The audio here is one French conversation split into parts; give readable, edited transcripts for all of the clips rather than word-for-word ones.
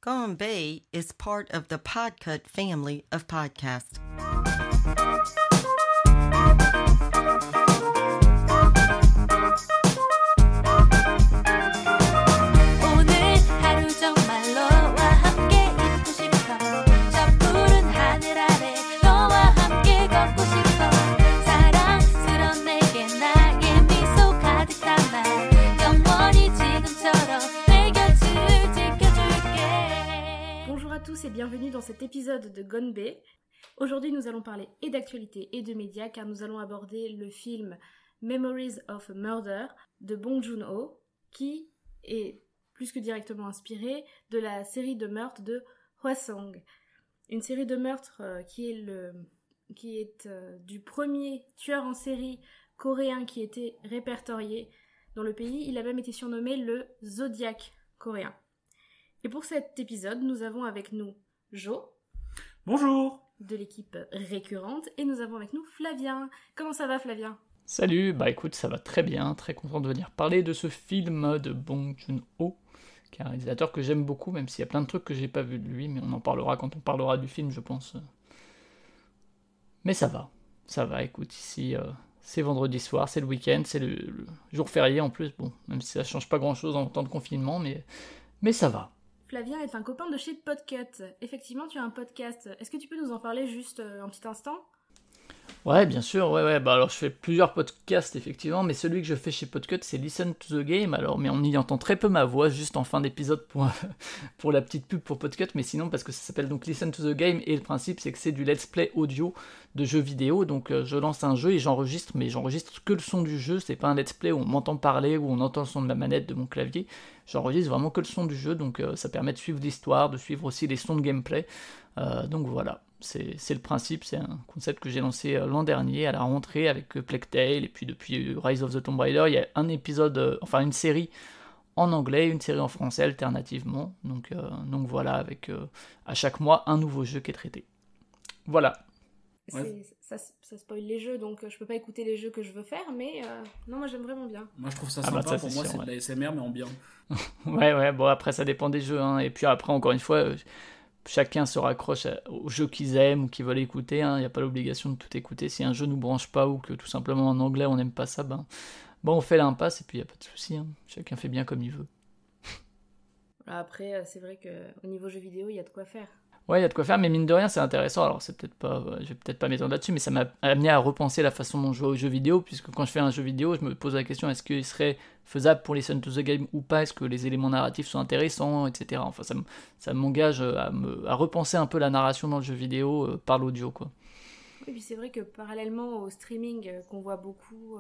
Gone Bay is part of the Podcut family of podcasts. Et bienvenue dans cet épisode de Gone Bay. Aujourd'hui nous allons parler et d'actualité et de médias car nous allons aborder le film Memories of a Murder de Bong Joon-ho qui est plus que directement inspiré de la série de meurtres de Hwasong. Une série de meurtres qui est du premier tueur en série coréen qui était répertorié dans le pays. Il a même été surnommé le Zodiac coréen. Et pour cet épisode, nous avons avec nous Jo. Bonjour. De l'équipe récurrente. Et nous avons avec nous Flavien. Comment ça va, Flavien ? Salut, écoute, ça va très bien. Très content de venir parler de ce film de Bong Joon-ho, qui est un réalisateur que j'aime beaucoup, même s'il y a plein de trucs que j'ai pas vu de lui, mais on en parlera quand on parlera du film, je pense. Mais ça va, écoute, ici, c'est vendredi soir, c'est le week-end, c'est le jour férié en plus, bon, même si ça change pas grand-chose en temps de confinement, mais ça va. Flavien est un copain de chez Podcut. Effectivement, tu as un podcast. Est-ce que tu peux nous en parler juste un petit instant ? Ouais, bien sûr, ouais. Alors, je fais plusieurs podcasts, effectivement, mais celui que je fais chez Podcut, c'est Listen to the Game. Alors, mais on y entend très peu ma voix, juste en fin d'épisode pour la petite pub pour Podcut, mais sinon, parce que ça s'appelle donc Listen to the Game, et le principe, c'est que c'est du let's play audio de jeux vidéo. Donc, je lance un jeu et j'enregistre, mais j'enregistre que le son du jeu. C'est pas un let's play où on m'entend parler, où on entend le son de la manette, de mon clavier. J'enregistre vraiment que le son du jeu, donc ça permet de suivre l'histoire, de suivre aussi les sons de gameplay. Donc voilà, c'est le principe, c'est un concept que j'ai lancé l'an dernier à la rentrée avec Plague Tale, et puis depuis Rise of the Tomb Raider, il y a un épisode, une série en anglais, une série en français alternativement. Donc voilà, avec à chaque mois un nouveau jeu qui est traité. Voilà. Ouais. Ça spoil les jeux, donc je peux pas écouter les jeux que je veux faire, mais non, moi j'aime vraiment bien. Moi je trouve ça sympa, pour moi c'est de la SMR mais en bien. ouais, bon après ça dépend des jeux, hein. Et puis après encore une fois, chacun se raccroche aux jeux qu'ils aiment ou qu'ils veulent écouter, hein. Il n'y a pas l'obligation de tout écouter. Si un jeu nous branche pas ou que tout simplement en anglais on n'aime pas ça, on fait l'impasse et puis il n'y a pas de souci, hein. Chacun fait bien comme il veut. Après c'est vrai qu'au niveau jeux vidéo il y a de quoi faire. Ouais, il y a de quoi faire, mais mine de rien, c'est intéressant. Alors, je vais peut-être pas m'étendre là-dessus, mais ça m'a amené à repenser la façon dont je joue aux jeux vidéo, puisque quand je fais un jeu vidéo, je me pose la question, est-ce qu'il serait faisable pour Listen to the Game ou pas ? Est-ce que les éléments narratifs sont intéressants, etc. Enfin, ça m'engage à repenser un peu la narration dans le jeu vidéo par l'audio, quoi. Oui, puis c'est vrai que parallèlement au streaming qu'on voit beaucoup,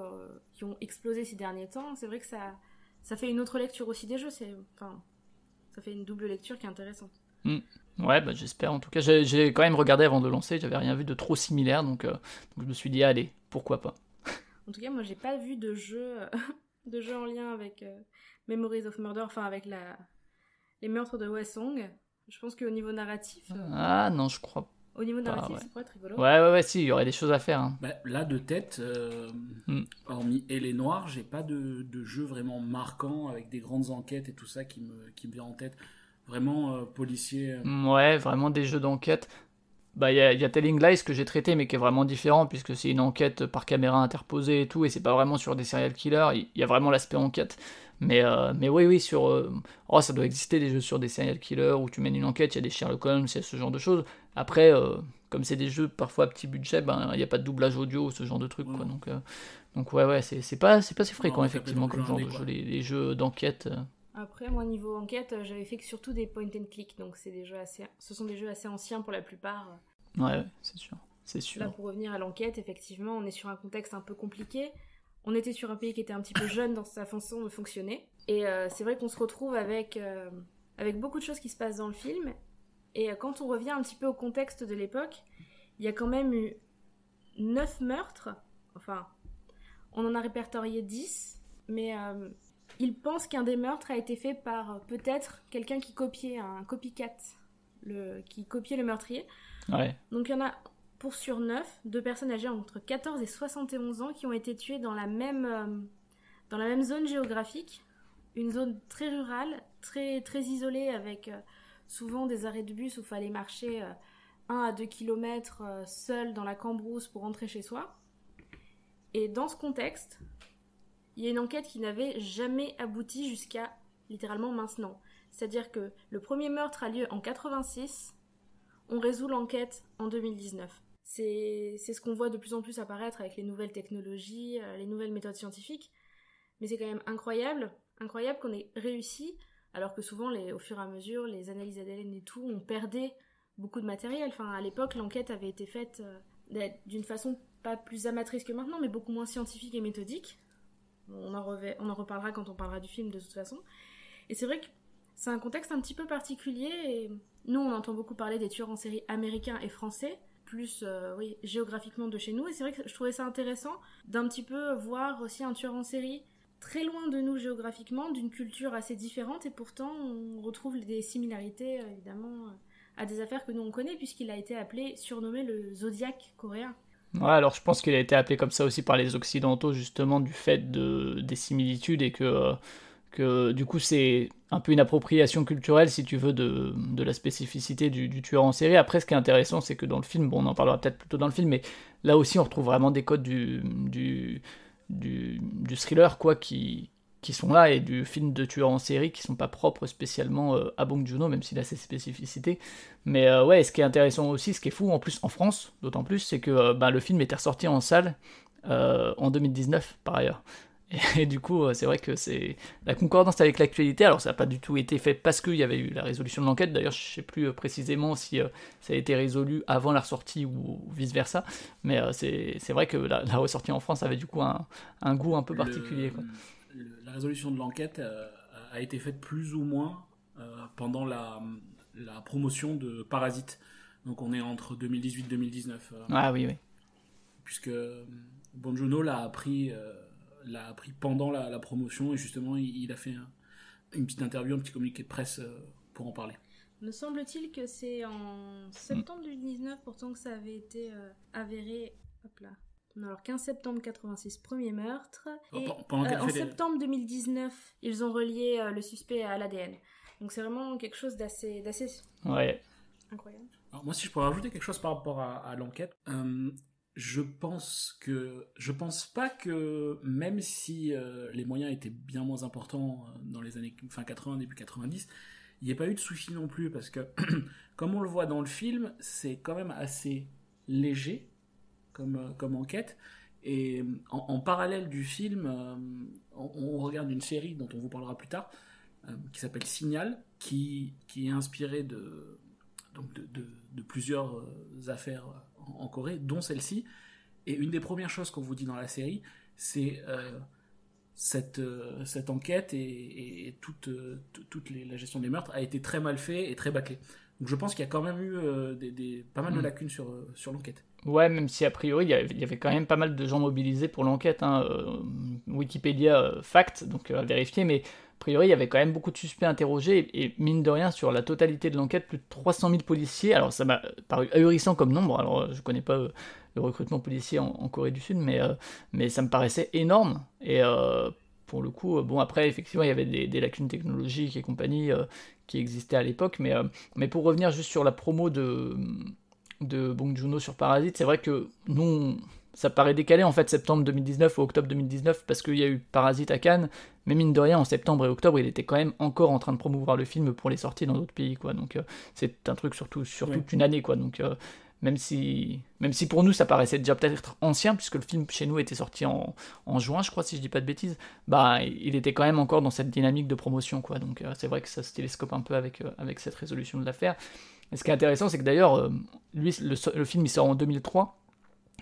qui ont explosé ces derniers temps, c'est vrai que ça fait une autre lecture aussi des jeux. Ça fait une double lecture qui est intéressante. Ouais, j'espère en tout cas. J'ai quand même regardé avant de lancer, j'avais rien vu de trop similaire, donc je me suis dit, allez, pourquoi pas. En tout cas, moi j'ai pas vu de jeu en lien avec Memories of Murder, avec les meurtres de Hwasong. Je pense qu'au niveau narratif... Ah non, je crois pas. Au niveau narratif, ouais. Ça pourrait être rigolo. Ouais, si, il y aurait des choses à faire. Hein. Là, de tête, hormis Elle est Noire, j'ai pas de jeu vraiment marquant avec des grandes enquêtes et tout ça qui me vient en tête. Vraiment policier. Ouais, vraiment des jeux d'enquête. Il y a Telling Lies que j'ai traité, mais qui est vraiment différent, puisque c'est une enquête par caméra interposée et tout, et c'est pas vraiment sur des serial killers, il y a vraiment l'aspect enquête. Mais oui, sur... ça doit exister des jeux sur des serial killers, où tu mènes une enquête, il y a des Sherlock Holmes, il y a ce genre de choses. Après, comme c'est des jeux parfois à petit budget, il n'y a pas de doublage audio, ce genre de truc, quoi. Donc ouais, c'est pas si fréquent, effectivement, comme genre de jeu, les jeux d'enquête... Après, moi, niveau enquête, j'avais fait que surtout des point and click, donc ce sont des jeux assez anciens pour la plupart. Ouais, c'est sûr. Là, pour revenir à l'enquête, effectivement, on est sur un contexte un peu compliqué. On était sur un pays qui était un petit peu jeune dans sa façon de fonctionner. Et c'est vrai qu'on se retrouve avec beaucoup de choses qui se passent dans le film. Et quand on revient un petit peu au contexte de l'époque, il y a quand même eu 9 meurtres. Enfin, on en a répertorié 10, mais... il pense qu'un des meurtres a été fait par peut-être quelqu'un qui copiait, un copycat, qui copiait le meurtrier. Ouais. Donc il y en a pour sur 9, 2 personnes âgées entre 14 et 71 ans qui ont été tuées dans la même zone géographique, une zone très rurale, très, très isolée avec souvent des arrêts de bus où il fallait marcher 1 à 2 kilomètres seul dans la cambrousse pour rentrer chez soi. Et dans ce contexte, il y a une enquête qui n'avait jamais abouti jusqu'à littéralement maintenant. C'est-à-dire que le premier meurtre a lieu en 86, on résout l'enquête en 2019. C'est ce qu'on voit de plus en plus apparaître avec les nouvelles technologies, les nouvelles méthodes scientifiques. Mais c'est quand même incroyable qu'on ait réussi, alors que souvent, au fur et à mesure, les analyses ADN et tout, on perdait beaucoup de matériel. Enfin, à l'époque, l'enquête avait été faite d'une façon pas plus amatrice que maintenant, mais beaucoup moins scientifique et méthodique. On en reparlera quand on parlera du film de toute façon. Et c'est vrai que c'est un contexte un petit peu particulier. Et nous, on entend beaucoup parler des tueurs en série américains et français, plus géographiquement de chez nous. Et c'est vrai que je trouvais ça intéressant d'un petit peu voir aussi un tueur en série très loin de nous géographiquement, d'une culture assez différente. Et pourtant, on retrouve des similarités, évidemment, à des affaires que nous on connaît, puisqu'il a été surnommé le Zodiac coréen. Ouais, alors je pense qu'il a été appelé comme ça aussi par les Occidentaux, justement, du fait des similitudes, et que du coup c'est un peu une appropriation culturelle, si tu veux, de la spécificité du tueur en série. Après, ce qui est intéressant, c'est que dans le film, bon, on en parlera peut-être plutôt dans le film, mais là aussi on retrouve vraiment des codes du thriller, quoi, qui sont là, et du film de tueur en série qui sont pas propres spécialement à Bong Joon-ho, même s'il a ses spécificités. Mais ouais, ce qui est intéressant aussi, ce qui est fou en plus en France, d'autant plus, c'est que le film était ressorti en salle en 2019 par ailleurs. Et du coup, c'est vrai que c'est la concordance avec l'actualité. Alors, ça n'a pas du tout été fait parce qu'il y avait eu la résolution de l'enquête. D'ailleurs, je ne sais plus précisément si ça a été résolu avant la ressortie ou vice-versa. Mais c'est vrai que la ressortie en France avait du coup un goût un peu particulier, quoi. La résolution de l'enquête a été faite plus ou moins pendant la promotion de Parasite. Donc, on est entre 2018 et 2019. Ah oui. Puisque Bong Joon-ho l'a appris pendant la promotion, et justement il a fait une petite interview, un petit communiqué de presse pour en parler. Me semble-t-il que c'est en septembre 2019 pourtant que ça avait été avéré. Hop là. Alors 15 septembre 86, premier meurtre, et en septembre 2019 ils ont relié le suspect à l'ADN. Donc c'est vraiment quelque chose d'assez ouais. Incroyable. Alors moi, si je pourrais rajouter quelque chose par rapport à l'enquête, je pense pas que, même si les moyens étaient bien moins importants dans les années fin 80, début 90, il n'y ait pas eu de soucis non plus, parce que, comme on le voit dans le film, c'est quand même assez léger comme enquête. Et en parallèle du film, on regarde une série dont on vous parlera plus tard, qui s'appelle Signal, qui est inspirée de plusieurs affaires en Corée, dont celle-ci. Et une des premières choses qu'on vous dit dans la série, c'est cette enquête et toute la gestion des meurtres a été très mal fait et très bâclée. Donc je pense qu'il y a quand même eu pas mal de lacunes sur l'enquête. Ouais, même si a priori il y avait quand même pas mal de gens mobilisés pour l'enquête, hein. Wikipédia fact, donc à vérifier, mais a priori il y avait quand même beaucoup de suspects interrogés, et mine de rien, sur la totalité de l'enquête, plus de 300 000 policiers. Alors ça m'a paru ahurissant comme nombre. Alors je connais pas le recrutement policier en Corée du Sud, mais ça me paraissait énorme. Et pour le coup, bon, après effectivement il y avait des lacunes technologiques et compagnie qui existaient à l'époque, mais pour revenir juste sur la promo de Bong Joon-ho sur Parasite, c'est vrai que nous, ça paraît décalé en fait, septembre 2019 ou octobre 2019, parce qu'il y a eu Parasite à Cannes, mais mine de rien, en septembre et octobre, il était quand même encore en train de promouvoir le film pour les sorties dans d'autres pays, quoi. Donc c'est un truc sur toute une année, quoi. Donc même si pour nous ça paraissait déjà peut-être ancien, puisque le film chez nous était sorti en juin, je crois, si je dis pas de bêtises, il était quand même encore dans cette dynamique de promotion, quoi. Donc c'est vrai que ça se télescope un peu avec cette résolution de l'affaire. Et ce qui est intéressant, c'est que d'ailleurs, lui, le film il sort en 2003,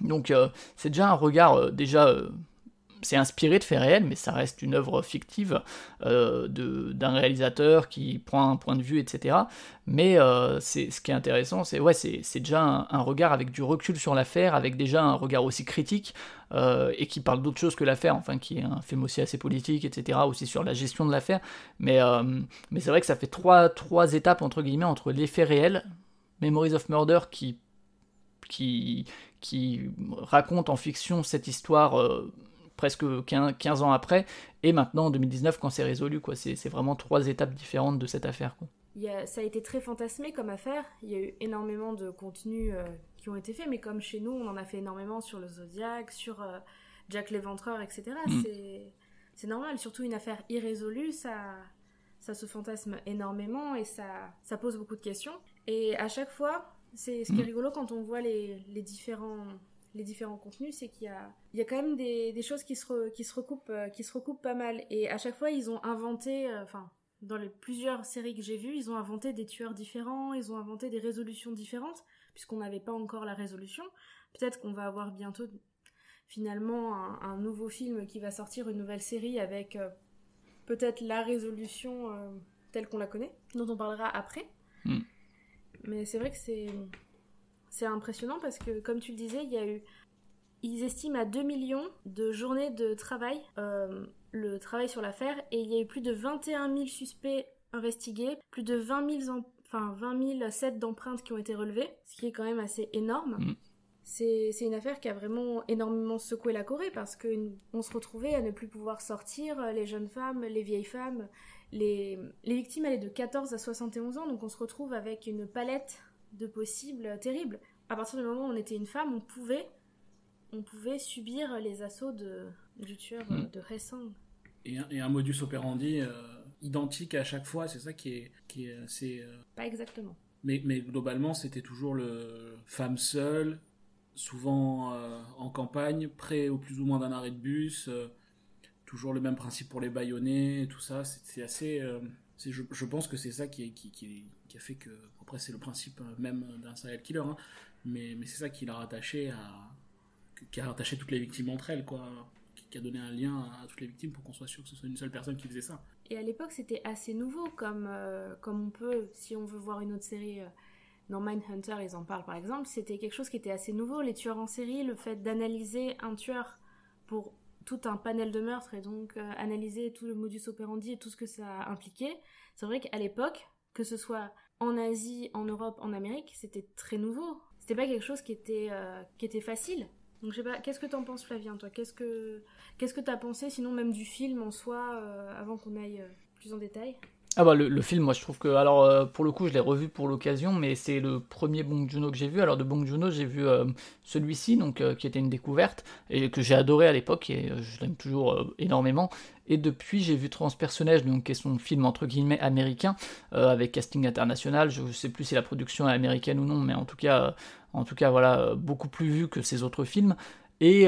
donc c'est déjà un regard, c'est inspiré de faits réels, mais ça reste une œuvre fictive d'un réalisateur qui prend un point de vue, etc. Mais ce qui est intéressant, c'est déjà un regard avec du recul sur l'affaire, avec déjà un regard aussi critique, et qui parle d'autre chose que l'affaire, enfin qui est un film aussi assez politique, etc., aussi sur la gestion de l'affaire. Mais c'est vrai que ça fait trois étapes, entre guillemets, entre les faits réels, Memories of Murder qui raconte en fiction cette histoire presque 15 ans après, et maintenant en 2019 quand c'est résolu, quoi. C'est vraiment 3 étapes différentes de cette affaire, quoi. ça a été très fantasmé comme affaire. Il y a eu énormément de contenus qui ont été faits, mais comme chez nous, on en a fait énormément sur le Zodiac, sur Jack l'Éventreur, etc. C'est normal, surtout une affaire irrésolue, ça se fantasme énormément et ça pose beaucoup de questions. Et à chaque fois, ce qui est rigolo quand on voit les différents contenus, c'est qu'il y a quand même des choses qui se recoupent pas mal. Et à chaque fois, ils ont inventé, dans les plusieurs séries que j'ai vues, ils ont inventé des tueurs différents, ils ont inventé des résolutions différentes, puisqu'on n'avait pas encore la résolution. Peut-être qu'on va avoir bientôt, finalement, un nouveau film qui va sortir, une nouvelle série avec peut-être la résolution telle qu'on la connaît, dont on parlera après. Mais c'est vrai que c'est impressionnant parce que, comme tu le disais, ils estiment à 2 millions de journées de travail le travail sur l'affaire, et il y a eu plus de 21 000 suspects investigués, plus de 20 000 sets d'empreintes qui ont été relevés, ce qui est quand même assez énorme. C'est une affaire qui a vraiment énormément secoué la Corée parce qu'on se retrouvait à ne plus pouvoir sortir, les jeunes femmes, les vieilles femmes, les victimes allaient de 14 à 71 ans, donc on se retrouve avec une palette de possibles terribles. À partir du moment où on était une femme, on pouvait subir les assauts du tueur de Hae-sang. Et un modus operandi identique à chaque fois, c'est ça qui est assez... Pas exactement. Mais globalement, c'était toujours le femme seule, souvent en campagne, près au plus ou moins d'un arrêt de bus, toujours le même principe pour les bâillonnets, tout ça, c'est assez... je pense que c'est ça qui a fait que... Après, c'est le principe même d'un serial killer, hein, mais c'est ça qui l'a rattaché qui a rattaché toutes les victimes entre elles, quoi. Qui a donné un lien à toutes les victimes pour qu'on soit sûr que ce soit une seule personne qui faisait ça. Et à l'époque, c'était assez nouveau, comme on peut, si on veut voir une autre série, dans Mindhunter, ils en parlent par exemple, c'était quelque chose qui était assez nouveau, les tueurs en série, le fait d'analyser un tueur pour tout un panel de meurtres, et donc analyser tout le modus operandi et tout ce que ça impliquait. C'est vrai qu'à l'époque, que ce soit en Asie, en Europe, en Amérique, c'était très nouveau. C'était pas quelque chose qui était facile. Donc je sais pas, qu'est-ce que t'en penses, Flavien, toi ? Qu'est-ce que t'as pensé, sinon même du film en soi, avant qu'on aille plus en détail ? Ah bah le film, moi je trouve que, alors pour le coup je l'ai revu pour l'occasion, mais c'est le premier Bong Joon-ho que j'ai vu. Alors de Bong Joon-ho j'ai vu celui-ci, donc qui était une découverte, et que j'ai adoré à l'époque, et je l'aime toujours énormément. Et depuis j'ai vu Transpersonnage, donc qui est son film entre guillemets américain, avec casting international. Je sais plus si la production est américaine ou non, mais en tout cas voilà, beaucoup plus vu que ses autres films. Et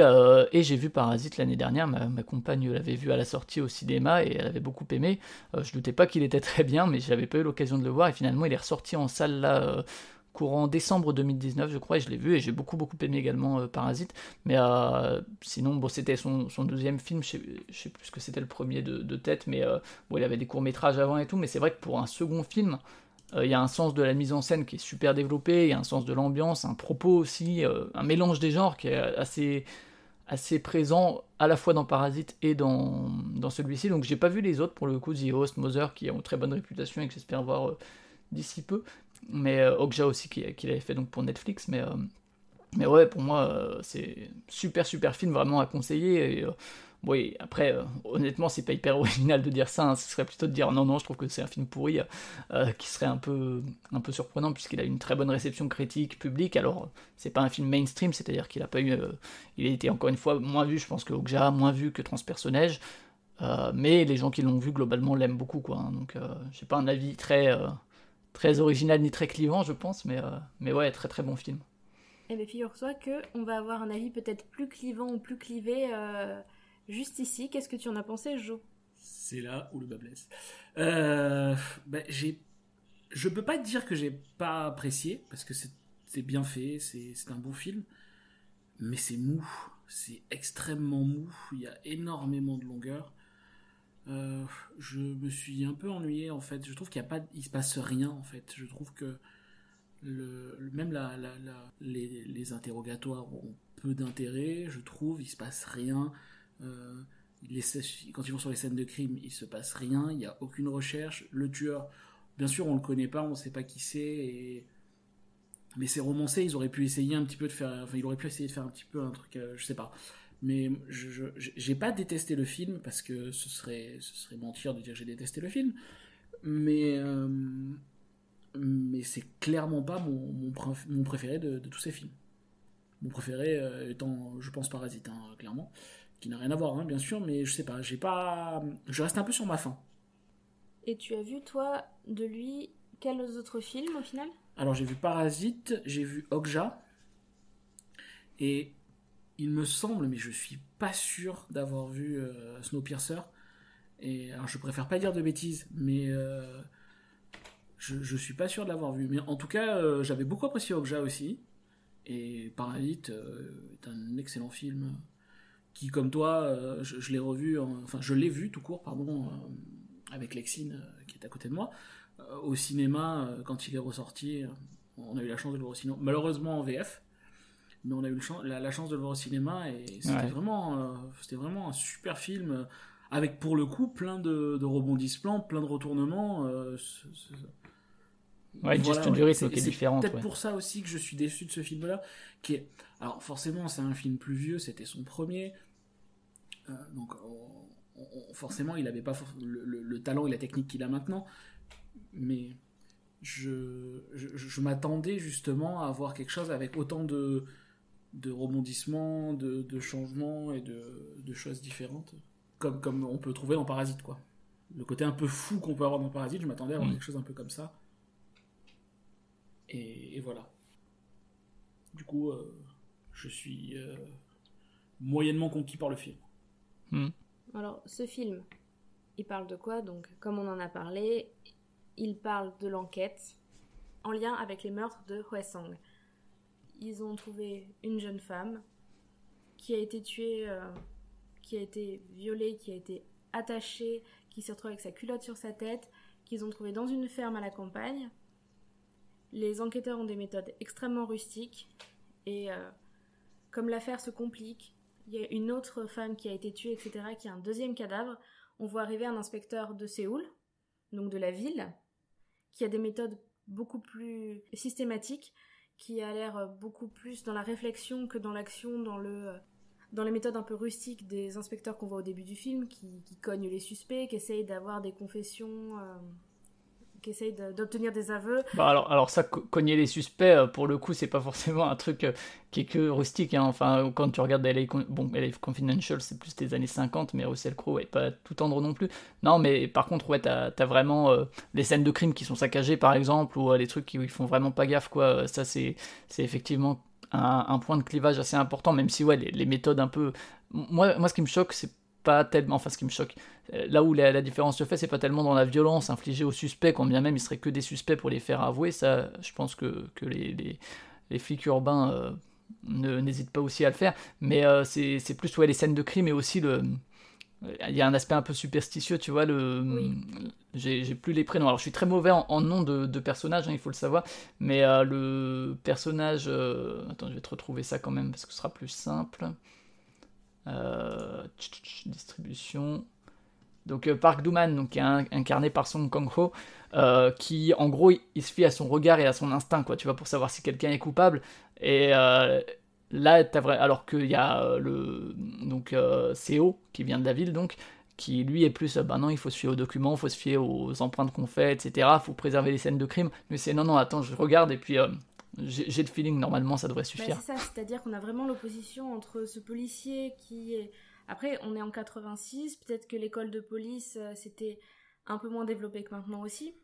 j'ai vu Parasite l'année dernière, ma compagne l'avait vu à la sortie au cinéma et elle avait beaucoup aimé. Je doutais pas qu'il était très bien, mais j'avais pas eu l'occasion de le voir, et finalement il est ressorti en salle là, courant décembre 2019 je crois, et je l'ai vu et j'ai beaucoup aimé également Parasite. Mais sinon, bon, c'était son deuxième film, je sais plus ce que c'était le premier de tête, mais bon, il avait des courts-métrages avant et tout, mais c'est vrai que pour un second film, il y a un sens de la mise en scène qui est super développé, il y a un sens de l'ambiance, un propos aussi, un mélange des genres qui est assez présent à la fois dans Parasite et dans celui-ci. Donc j'ai pas vu les autres pour le coup, The Host, Mother, qui ont très bonne réputation et que j'espère voir d'ici peu, mais Okja aussi qui l'avait fait donc pour Netflix, mais ouais, pour moi c'est super film vraiment à conseiller. Et oui, après, honnêtement, c'est pas hyper original de dire ça, hein. Ce serait plutôt de dire non, je trouve que c'est un film pourri, qui serait un peu surprenant, puisqu'il a une très bonne réception critique, publique. Alors, c'est pas un film mainstream, c'est-à-dire qu'il a pas eu. Il a été encore une fois moins vu, je pense, que Okja, moins vu que Transpersonnage, mais les gens qui l'ont vu, globalement, l'aiment beaucoup, quoi, hein. Donc, j'ai pas un avis très original ni très clivant, je pense, mais ouais, très bon film. Eh bien, figure-toi qu'on va avoir un avis peut-être plus clivant ou plus clivé. Juste ici, qu'est-ce que tu en as pensé, Jo ? C'est là où le bas blesse. Je peux pas te dire que j'ai pas apprécié, parce que c'est bien fait, c'est un bon film, mais c'est mou, c'est extrêmement mou, il y a énormément de longueur. Je me suis un peu ennuyé, en fait. Je trouve il se passe rien, en fait. Je trouve que même les interrogatoires ont peu d'intérêt, je trouve, il se passe rien. Quand ils vont sur les scènes de crime, il se passe rien, il n'y a aucune recherche. Le tueur, bien sûr, on le connaît pas, on sait pas qui c'est, mais c'est romancé. Ils auraient pu essayer un petit peu de faire, il aurait pu essayer de faire un petit peu un truc, je sais pas. Mais j'ai pas détesté le film, parce que ce serait mentir de dire que j'ai détesté le film. Mais mais c'est clairement pas mon préféré de tous ces films. Mon préféré étant, je pense, Parasite, hein, clairement, qui n'a rien à voir, hein, bien sûr, mais je sais pas, je reste un peu sur ma faim. Et tu as vu, toi, de lui, quels autres films, au final ? Alors, j'ai vu Parasite, j'ai vu Okja, et il me semble, mais je suis pas sûr d'avoir vu Snowpiercer, et alors je préfère pas dire de bêtises, mais je suis pas sûr de l'avoir vu. Mais en tout cas, j'avais beaucoup apprécié Okja aussi, et Parasite est un excellent film qui, comme toi, je l'ai revu, enfin je l'ai vu tout court, pardon, avec Lexine qui est à côté de moi, au cinéma quand il est ressorti. On a eu la chance de le voir au cinéma, malheureusement en VF, mais on a eu la chance de le voir au cinéma et c'était vraiment un super film avec pour le coup plein de rebondissements, plein de retournements. Ouais, une gestion du rythme qui est différente. C'est peut-être pour ça aussi que je suis déçu de ce film-là, qui est... Alors forcément, c'est un film plus vieux, c'était son premier, donc forcément, il n'avait pas le talent et la technique qu'il a maintenant, mais je m'attendais justement à avoir quelque chose avec autant de rebondissements, de changements et de choses différentes, comme on peut trouver dans Parasite, quoi. Le côté un peu fou qu'on peut avoir dans Parasite, je m'attendais à avoir quelque chose un peu comme ça. Et voilà. Du coup, je suis moyennement conquis par le film. Alors, ce film, il parle de quoi ? Donc, comme on en a parlé, il parle de l'enquête en lien avec les meurtres de Hwasong. Ils ont trouvé une jeune femme qui a été tuée, qui a été violée, qui a été attachée, qui s'est retrouvée avec sa culotte sur sa tête, qu'ils ont trouvée dans une ferme à la campagne. Les enquêteurs ont des méthodes extrêmement rustiques et comme l'affaire se complique, il y a une autre femme qui a été tuée, etc., qui a un deuxième cadavre. On voit arriver un inspecteur de Séoul, donc de la ville, qui a des méthodes beaucoup plus systématiques, qui a l'air beaucoup plus dans la réflexion que dans l'action, dans les méthodes un peu rustiques des inspecteurs qu'on voit au début du film, qui cognent les suspects, qui essayent d'avoir des confessions... qui essaye d'obtenir des aveux. Bah alors ça, cogner les suspects, pour le coup, c'est pas forcément un truc qui est que rustique, hein. Enfin, quand tu regardes LA Confidential, c'est plus des années 50, mais Russell Crowe, ouais, pas tout tendre non plus. Non, mais par contre, ouais, t'as vraiment les scènes de crime qui sont saccagées, par exemple, ou les trucs où ils font vraiment pas gaffe, quoi. Ça, c'est effectivement un point de clivage assez important, même si, ouais, les méthodes un peu... Moi, ce qui me choque, c'est pas tellement, enfin ce qui me choque, là où la différence se fait, c'est pas tellement dans la violence infligée aux suspects, quand bien même il serait que des suspects pour les faire avouer. Ça, je pense que les flics urbains n'hésitent pas aussi à le faire, mais c'est plus les scènes de crime et aussi il y a un aspect un peu superstitieux, tu vois, j'ai plus les prénoms, alors je suis très mauvais en nom de personnages, hein, il faut le savoir, mais le personnage, attends, je vais te retrouver ça quand même, parce que ce sera plus simple. Distribution. Donc Park Doo-man, donc, qui est incarné par Song Kang-ho, qui en gros il se fie à son regard et à son instinct, quoi, tu vois, pour savoir si quelqu'un est coupable. Et là t'as alors qu'il y a Seo qui vient de la ville, donc qui lui est plus non, il faut se fier aux documents, il faut se fier aux empreintes qu'on fait, etc. Il faut préserver les scènes de crime. Mais c'est non, attends, je regarde et puis j'ai le feeling, normalement ça devrait suffire. C'est ça, c'est-à-dire qu'on a vraiment l'opposition entre ce policier qui est... Après, on est en 86, peut-être que l'école de police, c'était un peu moins développé que maintenant aussi.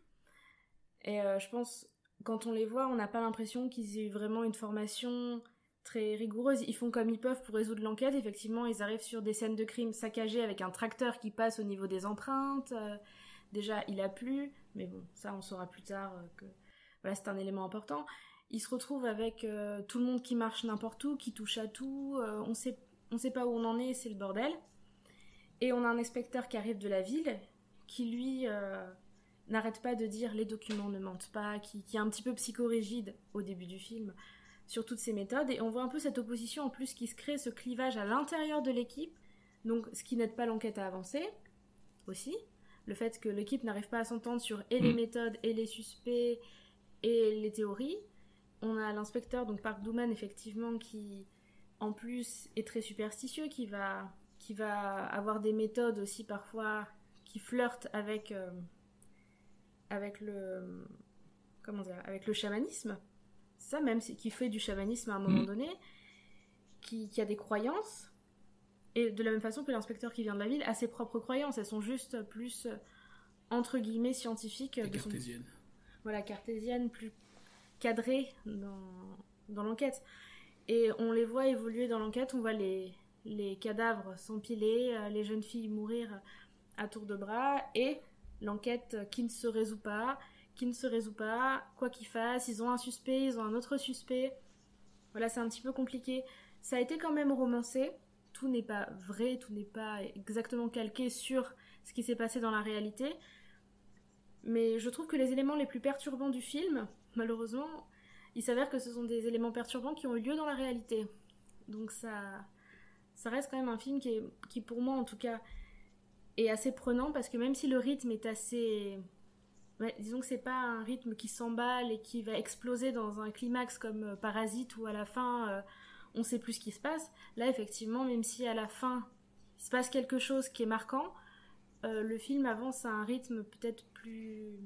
Et je pense, quand on les voit, on n'a pas l'impression qu'ils aient eu vraiment une formation très rigoureuse. Ils font comme ils peuvent pour résoudre l'enquête. Effectivement, ils arrivent sur des scènes de crime saccagées avec un tracteur qui passe au niveau des empreintes. Déjà, il a plu, mais bon, ça on saura plus tard que voilà, c'est un élément important. Ils se retrouvent avec tout le monde qui marche n'importe où, qui touche à tout, on sait pas où on en est, c'est le bordel. Et on a un inspecteur qui arrive de la ville, qui lui n'arrête pas de dire les documents ne mentent pas, qui est un petit peu psychorigide au début du film sur toutes ces méthodes. Et on voit un peu cette opposition en plus qui se crée, ce clivage à l'intérieur de l'équipe, donc ce qui n'aide pas l'enquête à avancer aussi. Le fait que l'équipe n'arrive pas à s'entendre sur et les méthodes, et les suspects, et les théories. On a l'inspecteur, donc Park Doo-man, effectivement, qui, en plus, est très superstitieux, qui va avoir des méthodes aussi, parfois, qui flirtent avec avec le chamanisme. C'est ça même, c'est qui fait du chamanisme à un moment donné, qui a des croyances, et de la même façon que l'inspecteur qui vient de la ville a ses propres croyances. Elles sont juste plus, entre guillemets, scientifiques. Cartésiennes. Voilà, cartésiennes, plus cadrées dans l'enquête. Et on les voit évoluer dans l'enquête, on voit les cadavres s'empiler, les jeunes filles mourir à tour de bras, et l'enquête qui ne se résout pas, quoi qu'ils fassent, ils ont un suspect, ils ont un autre suspect. Voilà, c'est un petit peu compliqué. Ça a été quand même romancé, tout n'est pas vrai, tout n'est pas exactement calqué sur ce qui s'est passé dans la réalité, mais je trouve que les éléments les plus perturbants du film, malheureusement, il s'avère que ce sont des éléments perturbants qui ont eu lieu dans la réalité. Donc ça reste quand même un film qui pour moi en tout cas est assez prenant, parce que même si le rythme est assez... Ouais, disons que c'est pas un rythme qui s'emballe et qui va exploser dans un climax comme Parasite, où à la fin on sait plus ce qui se passe. Là effectivement, même si à la fin il se passe quelque chose qui est marquant, le film avance à un rythme peut-être plus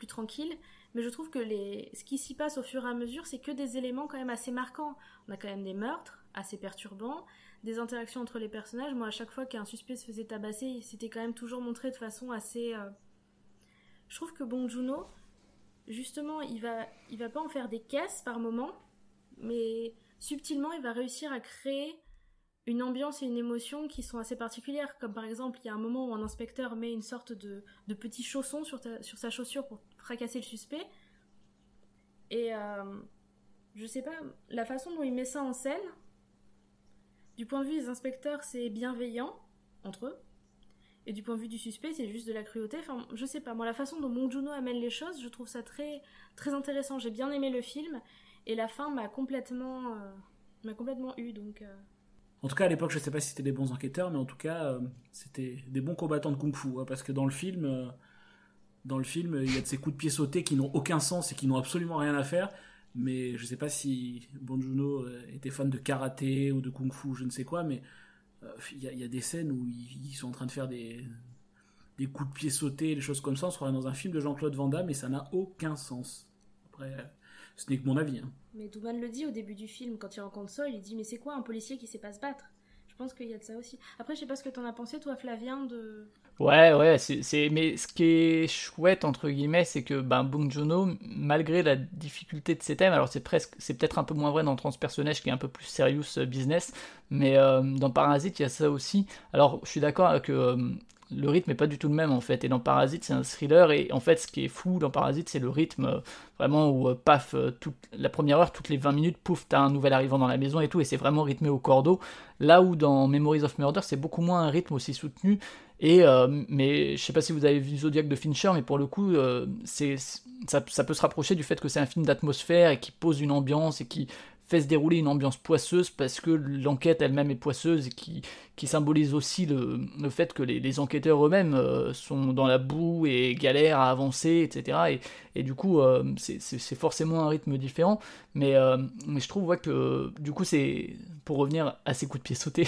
tranquille, mais je trouve que ce qui s'y passe au fur et à mesure, c'est que des éléments quand même assez marquants. On a quand même des meurtres assez perturbants, des interactions entre les personnages. Moi, à chaque fois qu'un suspect se faisait tabasser, c'était quand même toujours montré de façon assez... Je trouve que Bong Joon-ho, justement, il va pas en faire des caisses par moment, mais subtilement, il va réussir à créer une ambiance et une émotion qui sont assez particulières. Comme par exemple, il y a un moment où un inspecteur met une sorte de petit chausson sur sa chaussure pour fracasser le suspect. Et je sais pas, la façon dont il met ça en scène, du point de vue des inspecteurs, c'est bienveillant entre eux. Et du point de vue du suspect, c'est juste de la cruauté. Enfin, je sais pas, moi, la façon dont Bong Joon-ho amène les choses, je trouve ça très, très intéressant. J'ai bien aimé le film, et la fin m'a complètement eu, donc... En tout cas, à l'époque, je sais pas si c'était des bons enquêteurs, mais en tout cas, c'était des bons combattants de kung-fu, hein, parce que dans le film, il y a de ces coups de pied sautés qui n'ont aucun sens et qui n'ont absolument rien à faire. Mais je sais pas si Bong Joon-ho était fan de karaté ou de kung-fu, je ne sais quoi, mais il y a des scènes où ils sont en train de faire des coups de pied sautés, des choses comme ça. On se croirait dans un film de Jean-Claude Van Damme et ça n'a aucun sens. Après, ce n'est que mon avis. Hein. Mais Douman le dit au début du film, quand il rencontre Saul, il dit « Mais c'est quoi un policier qui sait pas se battre ?» Je pense qu'il y a de ça aussi. Après, je sais pas ce que t'en as pensé, toi, Flavien, de... Ouais, mais ce qui est chouette, entre guillemets, c'est que Bong Joon-ho, malgré la difficulté de ses thèmes, alors c'est peut-être un peu moins vrai dans Transpersonnage, qui est un peu plus serious business, mais dans Parasite, il y a ça aussi. Alors, je suis d'accord que le rythme est pas du tout le même, en fait, et dans Parasite, c'est un thriller, et en fait, ce qui est fou dans Parasite, c'est le rythme, vraiment, où, paf, la première heure, toutes les 20 minutes, pouf, t'as un nouvel arrivant dans la maison et tout, et c'est vraiment rythmé au cordeau, là où dans Memories of Murder, c'est beaucoup moins un rythme aussi soutenu. Et mais je sais pas si vous avez vu Zodiac de Fincher, mais pour le coup, ça peut se rapprocher du fait que c'est un film d'atmosphère et qui pose une ambiance et qui fait se dérouler une ambiance poisseuse, parce que l'enquête elle-même est poisseuse, et qui symbolise aussi le fait que les enquêteurs eux-mêmes sont dans la boue et galèrent à avancer, etc. Et du coup, c'est forcément un rythme différent, mais je trouve que du coup, c'est, pour revenir à ces coups de pied sautés,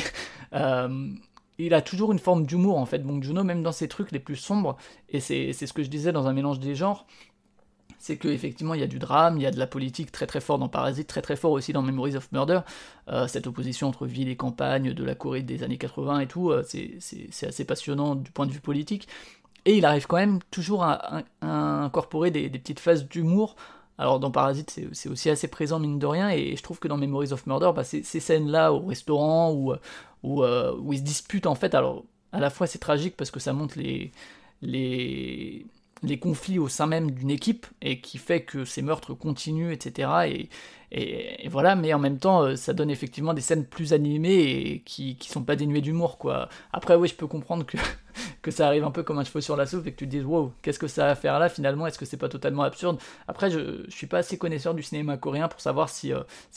il a toujours une forme d'humour, en fait, Bong Joon-ho, même dans ses trucs les plus sombres, et c'est ce que je disais dans Un mélange des genres, c'est qu'effectivement il y a du drame, il y a de la politique très très fort dans Parasite, très très fort aussi dans Memories of Murder, cette opposition entre ville et campagne de la Corée des années 80 et tout, c'est assez passionnant du point de vue politique, et il arrive quand même toujours à incorporer des petites phases d'humour. Alors dans Parasite, c'est aussi assez présent, mine de rien, et je trouve que dans Memories of Murder, ces scènes-là au restaurant où ils se disputent, en fait, alors à la fois c'est tragique parce que ça montre les conflits au sein même d'une équipe, et qui fait que ces meurtres continuent, etc. Et voilà, mais en même temps, ça donne effectivement des scènes plus animées et qui sont pas dénuées d'humour, quoi. Après, oui, je peux comprendre que ça arrive un peu comme un cheveu sur la soupe et que tu te dises wow, qu'est-ce que ça a à faire là finalement, est-ce que c'est pas totalement absurde? Après, je suis pas assez connaisseur du cinéma coréen pour savoir si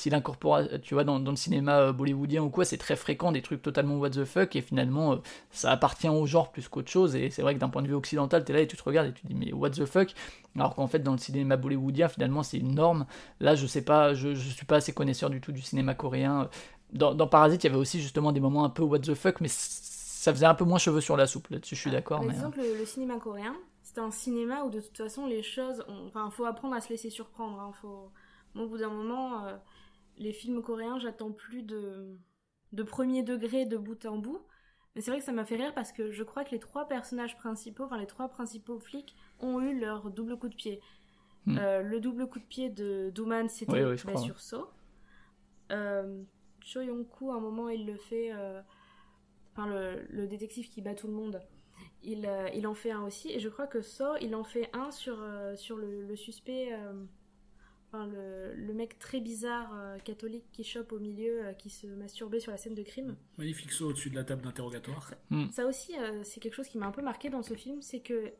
l'incorporation, tu vois, dans le cinéma bollywoodien ou quoi, c'est très fréquent des trucs totalement what the fuck, et finalement ça appartient au genre plus qu'autre chose, et c'est vrai que d'un point de vue occidental, t'es là et tu te regardes et tu te dis mais what the fuck, alors qu'en fait dans le cinéma bollywoodien finalement c'est une norme. Là je sais pas, je suis pas assez connaisseur du tout du cinéma coréen. Dans Parasite il y avait aussi justement des moments un peu what the fuck, mais ça faisait un peu moins cheveux sur la soupe, là-dessus je suis d'accord. Mais mais disons que le cinéma coréen, c'est un cinéma où de toute façon les choses, faut apprendre à se laisser surprendre. Hein. Moi, au bout d'un moment, les films coréens, j'attends plus de premier degré de bout en bout. Mais c'est vrai que ça m'a fait rire parce que je crois que les trois personnages principaux, les trois principaux flics, ont eu leur double coup de pied. Le double coup de pied de Dooman, c'était sur So. Cho Yong-koo, à un moment, il le fait... le détective qui bat tout le monde, il en fait un aussi. Et je crois que So, il en fait un sur le suspect... le mec très bizarre catholique qui chope au milieu, qui se masturbait sur la scène de crime. Magnifique saut au-dessus de la table d'interrogatoire. Ça aussi, c'est quelque chose qui m'a un peu marqué dans ce film, c'est que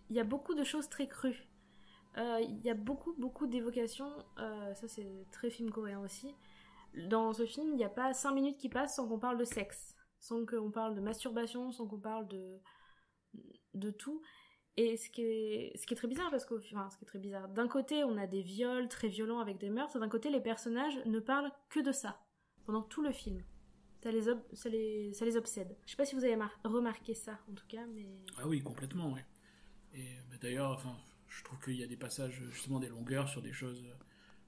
il y a beaucoup de choses très crues. Il y a beaucoup d'évocations, ça c'est très film coréen aussi. Dans ce film, il n'y a pas 5 minutes qui passent sans qu'on parle de sexe, sans qu'on parle de masturbation, sans qu'on parle de tout. Et ce qui est très bizarre, ce qui est très bizarre, d'un côté on a des viols très violents avec des meurtres, d'un côté les personnages ne parlent que de ça pendant tout le film. Ça les obsède. Je sais pas si vous avez remarqué ça en tout cas, mais... Ah oui, complètement, oui. Et d'ailleurs, je trouve qu'il y a des passages, justement des longueurs sur des choses,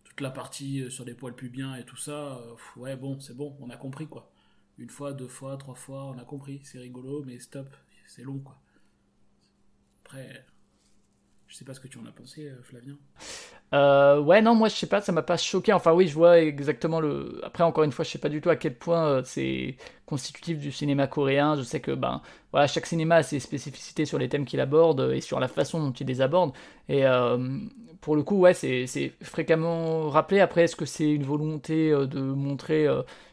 toute la partie sur les poils pubiens et tout ça, c'est bon, on a compris quoi. 1 fois, 2 fois, 3 fois, on a compris, c'est rigolo, mais stop, c'est long quoi. Après, je sais pas ce que tu en as pensé, Flavien. Non, moi je sais pas, ça m'a pas choqué. Enfin oui, je vois exactement le. Après, encore une fois, je sais pas du tout à quel point c'est constitutif du cinéma coréen. Je sais que chaque cinéma a ses spécificités sur les thèmes qu'il aborde et sur la façon dont il les aborde. Et pour le coup, c'est fréquemment rappelé. Après, est-ce que c'est une volonté de montrer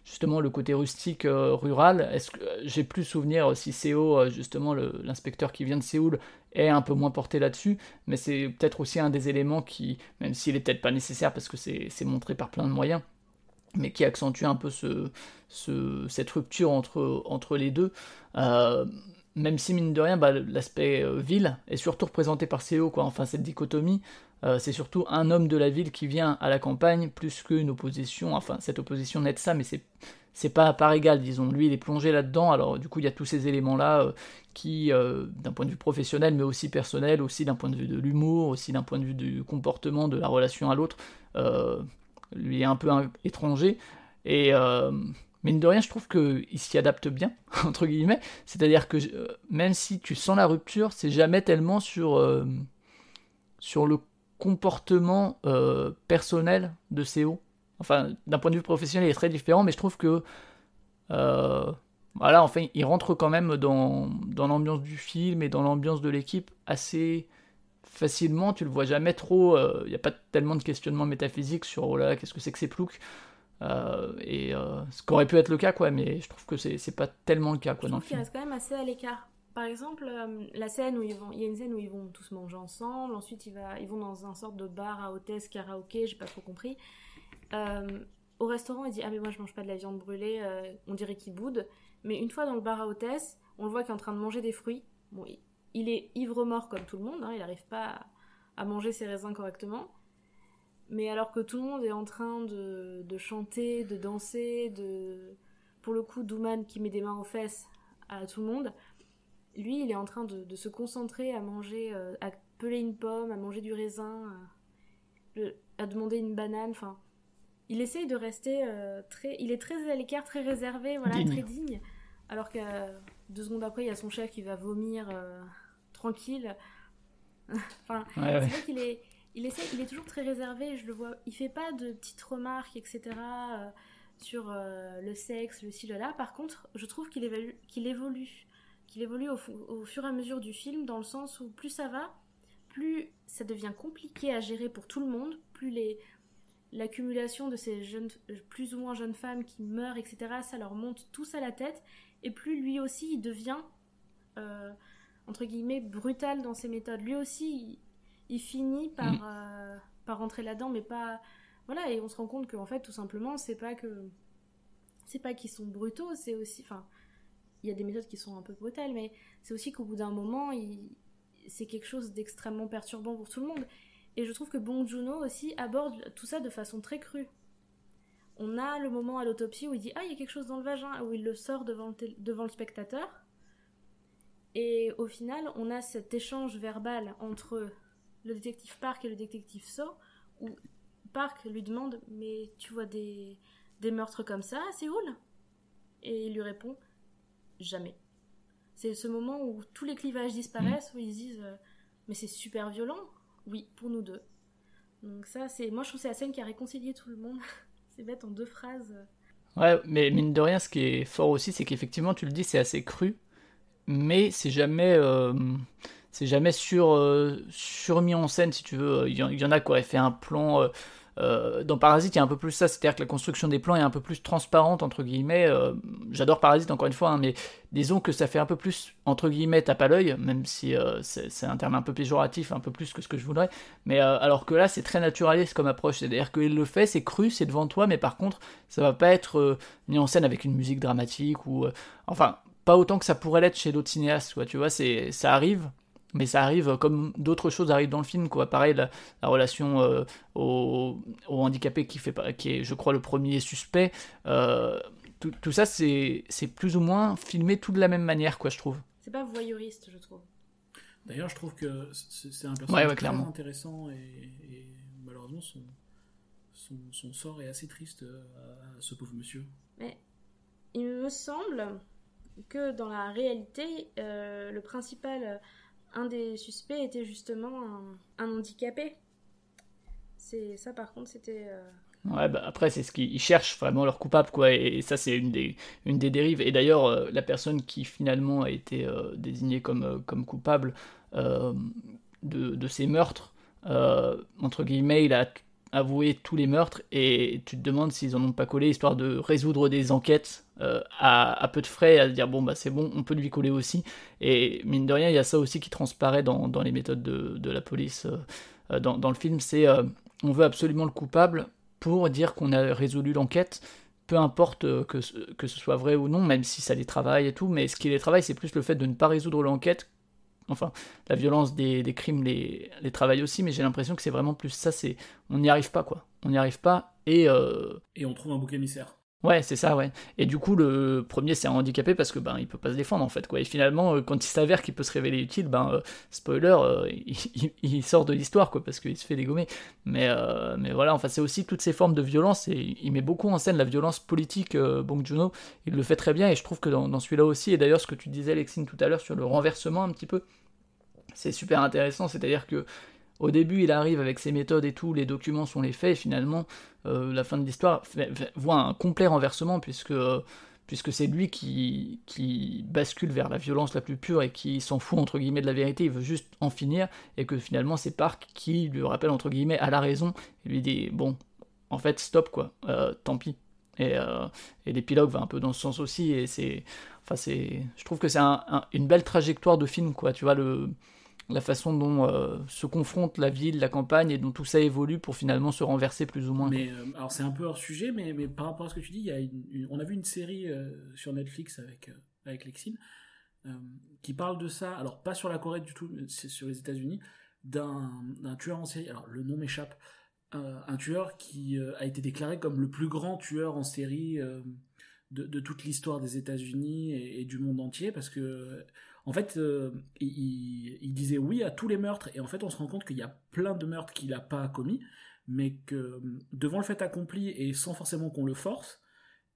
justement le côté rustique rural? Est-ce que j'ai plus souvenir si Seo, justement l'inspecteur qui vient de Séoul, est un peu moins porté là-dessus, mais c'est peut-être aussi un des éléments qui, même s'il est peut-être pas nécessaire parce que c'est montré par plein de moyens, mais qui accentue un peu cette rupture entre les deux. Même si, mine de rien, l'aspect ville est surtout représenté par Seo, quoi. Enfin, cette dichotomie, c'est surtout un homme de la ville qui vient à la campagne, plus qu'une opposition, enfin, cette opposition naît de ça, mais c'est pas à part égale, disons. Lui, il est plongé là-dedans, alors du coup, il y a tous ces éléments-là qui, d'un point de vue professionnel, mais aussi personnel, aussi d'un point de vue de l'humour, aussi d'un point de vue du comportement, de la relation à l'autre, lui est un peu étranger, et mine de rien, je trouve qu'il s'y adapte bien, entre guillemets, c'est-à-dire que même si tu sens la rupture, c'est jamais tellement sur le comportement personnel de Seo. Enfin, d'un point de vue professionnel, il est très différent, mais je trouve que il rentre quand même dans l'ambiance du film et dans l'ambiance de l'équipe assez facilement. Tu le vois jamais trop, il n'y a pas tellement de questionnements métaphysiques sur oh là là, qu'est-ce que c'est que ces ploucs, ce qu'aurait pu être le cas, quoi, mais je trouve que c'est pas tellement le cas, quoi, dans le film. Il reste quand même assez à l'écart. Par exemple, la scène où il y a une scène où ils vont tous manger ensemble, ensuite ils vont dans un sorte de bar à hôtesse karaoké, j'ai pas trop compris. Au restaurant, il dit « Ah mais moi je mange pas de la viande brûlée, on dirait qu'il boude. » Mais une fois dans le bar à hôtesse, on le voit qu'il est en train de manger des fruits. Bon, il est ivre-mort comme tout le monde, hein, il n'arrive pas à manger ses raisins correctement. Mais alors que tout le monde est en train de chanter, de danser, pour le coup, Dooman qui met des mains aux fesses à tout le monde, lui, il est en train de se concentrer à manger, à peler une pomme, à manger du raisin, à demander une banane, enfin... Il essaye de rester il est très à l'écart, très réservé, voilà, très digne. Alors que 2 secondes après, il y a son chef qui va vomir tranquille. Enfin, c'est vrai qu'il il est toujours très réservé, je le vois. Il fait pas de petites remarques, etc. Sur le sexe, le ci, le là. Par contre, je trouve qu'il évolue au fur et à mesure du film, dans le sens où plus ça va, plus ça devient compliqué à gérer pour tout le monde, plus l'accumulation de ces plus ou moins jeunes femmes qui meurent, etc., ça leur monte tous à la tête, et plus lui aussi il devient entre guillemets brutal dans ses méthodes. Lui aussi il finit par rentrer là-dedans, mais pas... Voilà, et on se rend compte qu'en fait, tout simplement, c'est pas qu'ils sont brutaux, c'est aussi... Enfin, il y a des méthodes qui sont un peu brutales, mais c'est aussi qu'au bout d'un moment, c'est quelque chose d'extrêmement perturbant pour tout le monde. Et je trouve que Bong Joon-ho aussi aborde tout ça de façon très crue. On a le moment à l'autopsie où il dit « Ah, il y a quelque chose dans le vagin », où il le sort devant le spectateur. Et au final, on a cet échange verbal entre le détective Park et le détective So, où Park lui demande « Mais tu vois des meurtres comme ça à Séoul ?» Et il lui répond « Jamais. » C'est ce moment où tous les clivages disparaissent, où ils disent « Mais c'est super violent. » Oui, pour nous deux. Donc ça, moi je trouve que c'est la scène qui a réconcilié tout le monde. C'est bête en 2 phrases. Ouais, mais mine de rien, ce qui est fort aussi, c'est qu'effectivement, tu le dis, c'est assez cru, mais c'est jamais surmis en scène, si tu veux. Il y en a qui auraient fait un plan. Dans Parasite, il y a un peu plus ça, c'est-à-dire que la construction des plans est un peu plus transparente, entre guillemets. J'adore Parasite, encore une fois, hein, mais disons que ça fait un peu plus, entre guillemets, tape à l'œil, même si c'est un terme un peu péjoratif, un peu plus que ce que je voudrais. Mais alors que là, c'est très naturaliste comme approche, c'est-à-dire qu'il le fait, c'est cru, c'est devant toi, mais par contre, ça va pas être mis en scène avec une musique dramatique ou. Enfin, pas autant que ça pourrait l'être chez d'autres cinéastes, quoi, tu vois, ça arrive. Mais ça arrive comme d'autres choses arrivent dans le film, quoi. Pareil, la relation au handicapé qui est, je crois, le premier suspect. Tout ça, c'est plus ou moins filmé tout de la même manière, quoi, je trouve. C'est pas voyeuriste, je trouve. D'ailleurs, je trouve que c'est un personnage très clairement intéressant et malheureusement, son sort est assez triste à ce pauvre monsieur. Mais il me semble que dans la réalité, le principal... un des suspects était justement un handicapé. Ça, par contre, c'était... Ouais, bah après, c'est ce qu'ils cherchent vraiment leur coupable, quoi. Et ça, c'est une des dérives. Et d'ailleurs, la personne qui finalement a été désignée comme coupable de ces meurtres, entre guillemets, il a avoué tous les meurtres. Et tu te demandes s'ils en ont pas collé, histoire de résoudre des enquêtes à peu de frais, à se dire bon bah c'est bon, on peut lui coller aussi. Et mine de rien, il y a ça aussi qui transparaît dans les méthodes de la police dans le film, c'est on veut absolument le coupable pour dire qu'on a résolu l'enquête, peu importe que ce soit vrai ou non, même si ça les travaille et tout, mais ce qui les travaille, c'est plus le fait de ne pas résoudre l'enquête. Enfin, la violence des crimes les travaille aussi, mais j'ai l'impression que c'est vraiment plus ça, c'est on n'y arrive pas, quoi. On n'y arrive pas, et on trouve un bouc émissaire. Ouais, c'est ça, ouais. Et du coup, le premier, c'est un handicapé parce que il peut pas se défendre, en fait, quoi. Et finalement, quand il s'avère qu'il peut se révéler utile, spoiler, il sort de l'histoire, quoi, parce qu'il se fait dégommer. Mais voilà, enfin, c'est aussi toutes ces formes de violence, et il met beaucoup en scène la violence politique, Bong Joon-ho. Il le fait très bien, et je trouve que dans celui-là aussi, et d'ailleurs, ce que tu disais, Lexine, tout à l'heure, sur le renversement, un petit peu, c'est super intéressant, c'est-à-dire que au début, il arrive avec ses méthodes et tout, les documents sont les faits, et finalement, la fin de l'histoire voit un complet renversement, puisque c'est lui qui bascule vers la violence la plus pure et qui s'en fout, entre guillemets, de la vérité, il veut juste en finir, et que finalement, c'est Park qui lui rappelle, entre guillemets, à la raison, et lui dit, bon, en fait, stop, quoi, tant pis. Et l'épilogue va un peu dans ce sens aussi, et je trouve que c'est une belle trajectoire de film, quoi, tu vois, la façon dont se confronte la ville, la campagne, et dont tout ça évolue pour finalement se renverser plus ou moins. Mais alors c'est un peu hors sujet, mais par rapport à ce que tu dis, on a vu une série sur Netflix avec Lexine qui parle de ça. Alors pas sur la Corée du tout, c'est sur les États-Unis, d'un tueur en série. Alors le nom m'échappe. Un tueur qui a été déclaré comme le plus grand tueur en série de toute l'histoire des États-Unis et du monde entier, parce que en fait, il disait oui à tous les meurtres, et en fait, on se rend compte qu'il y a plein de meurtres qu'il n'a pas commis, mais que devant le fait accompli et sans forcément qu'on le force,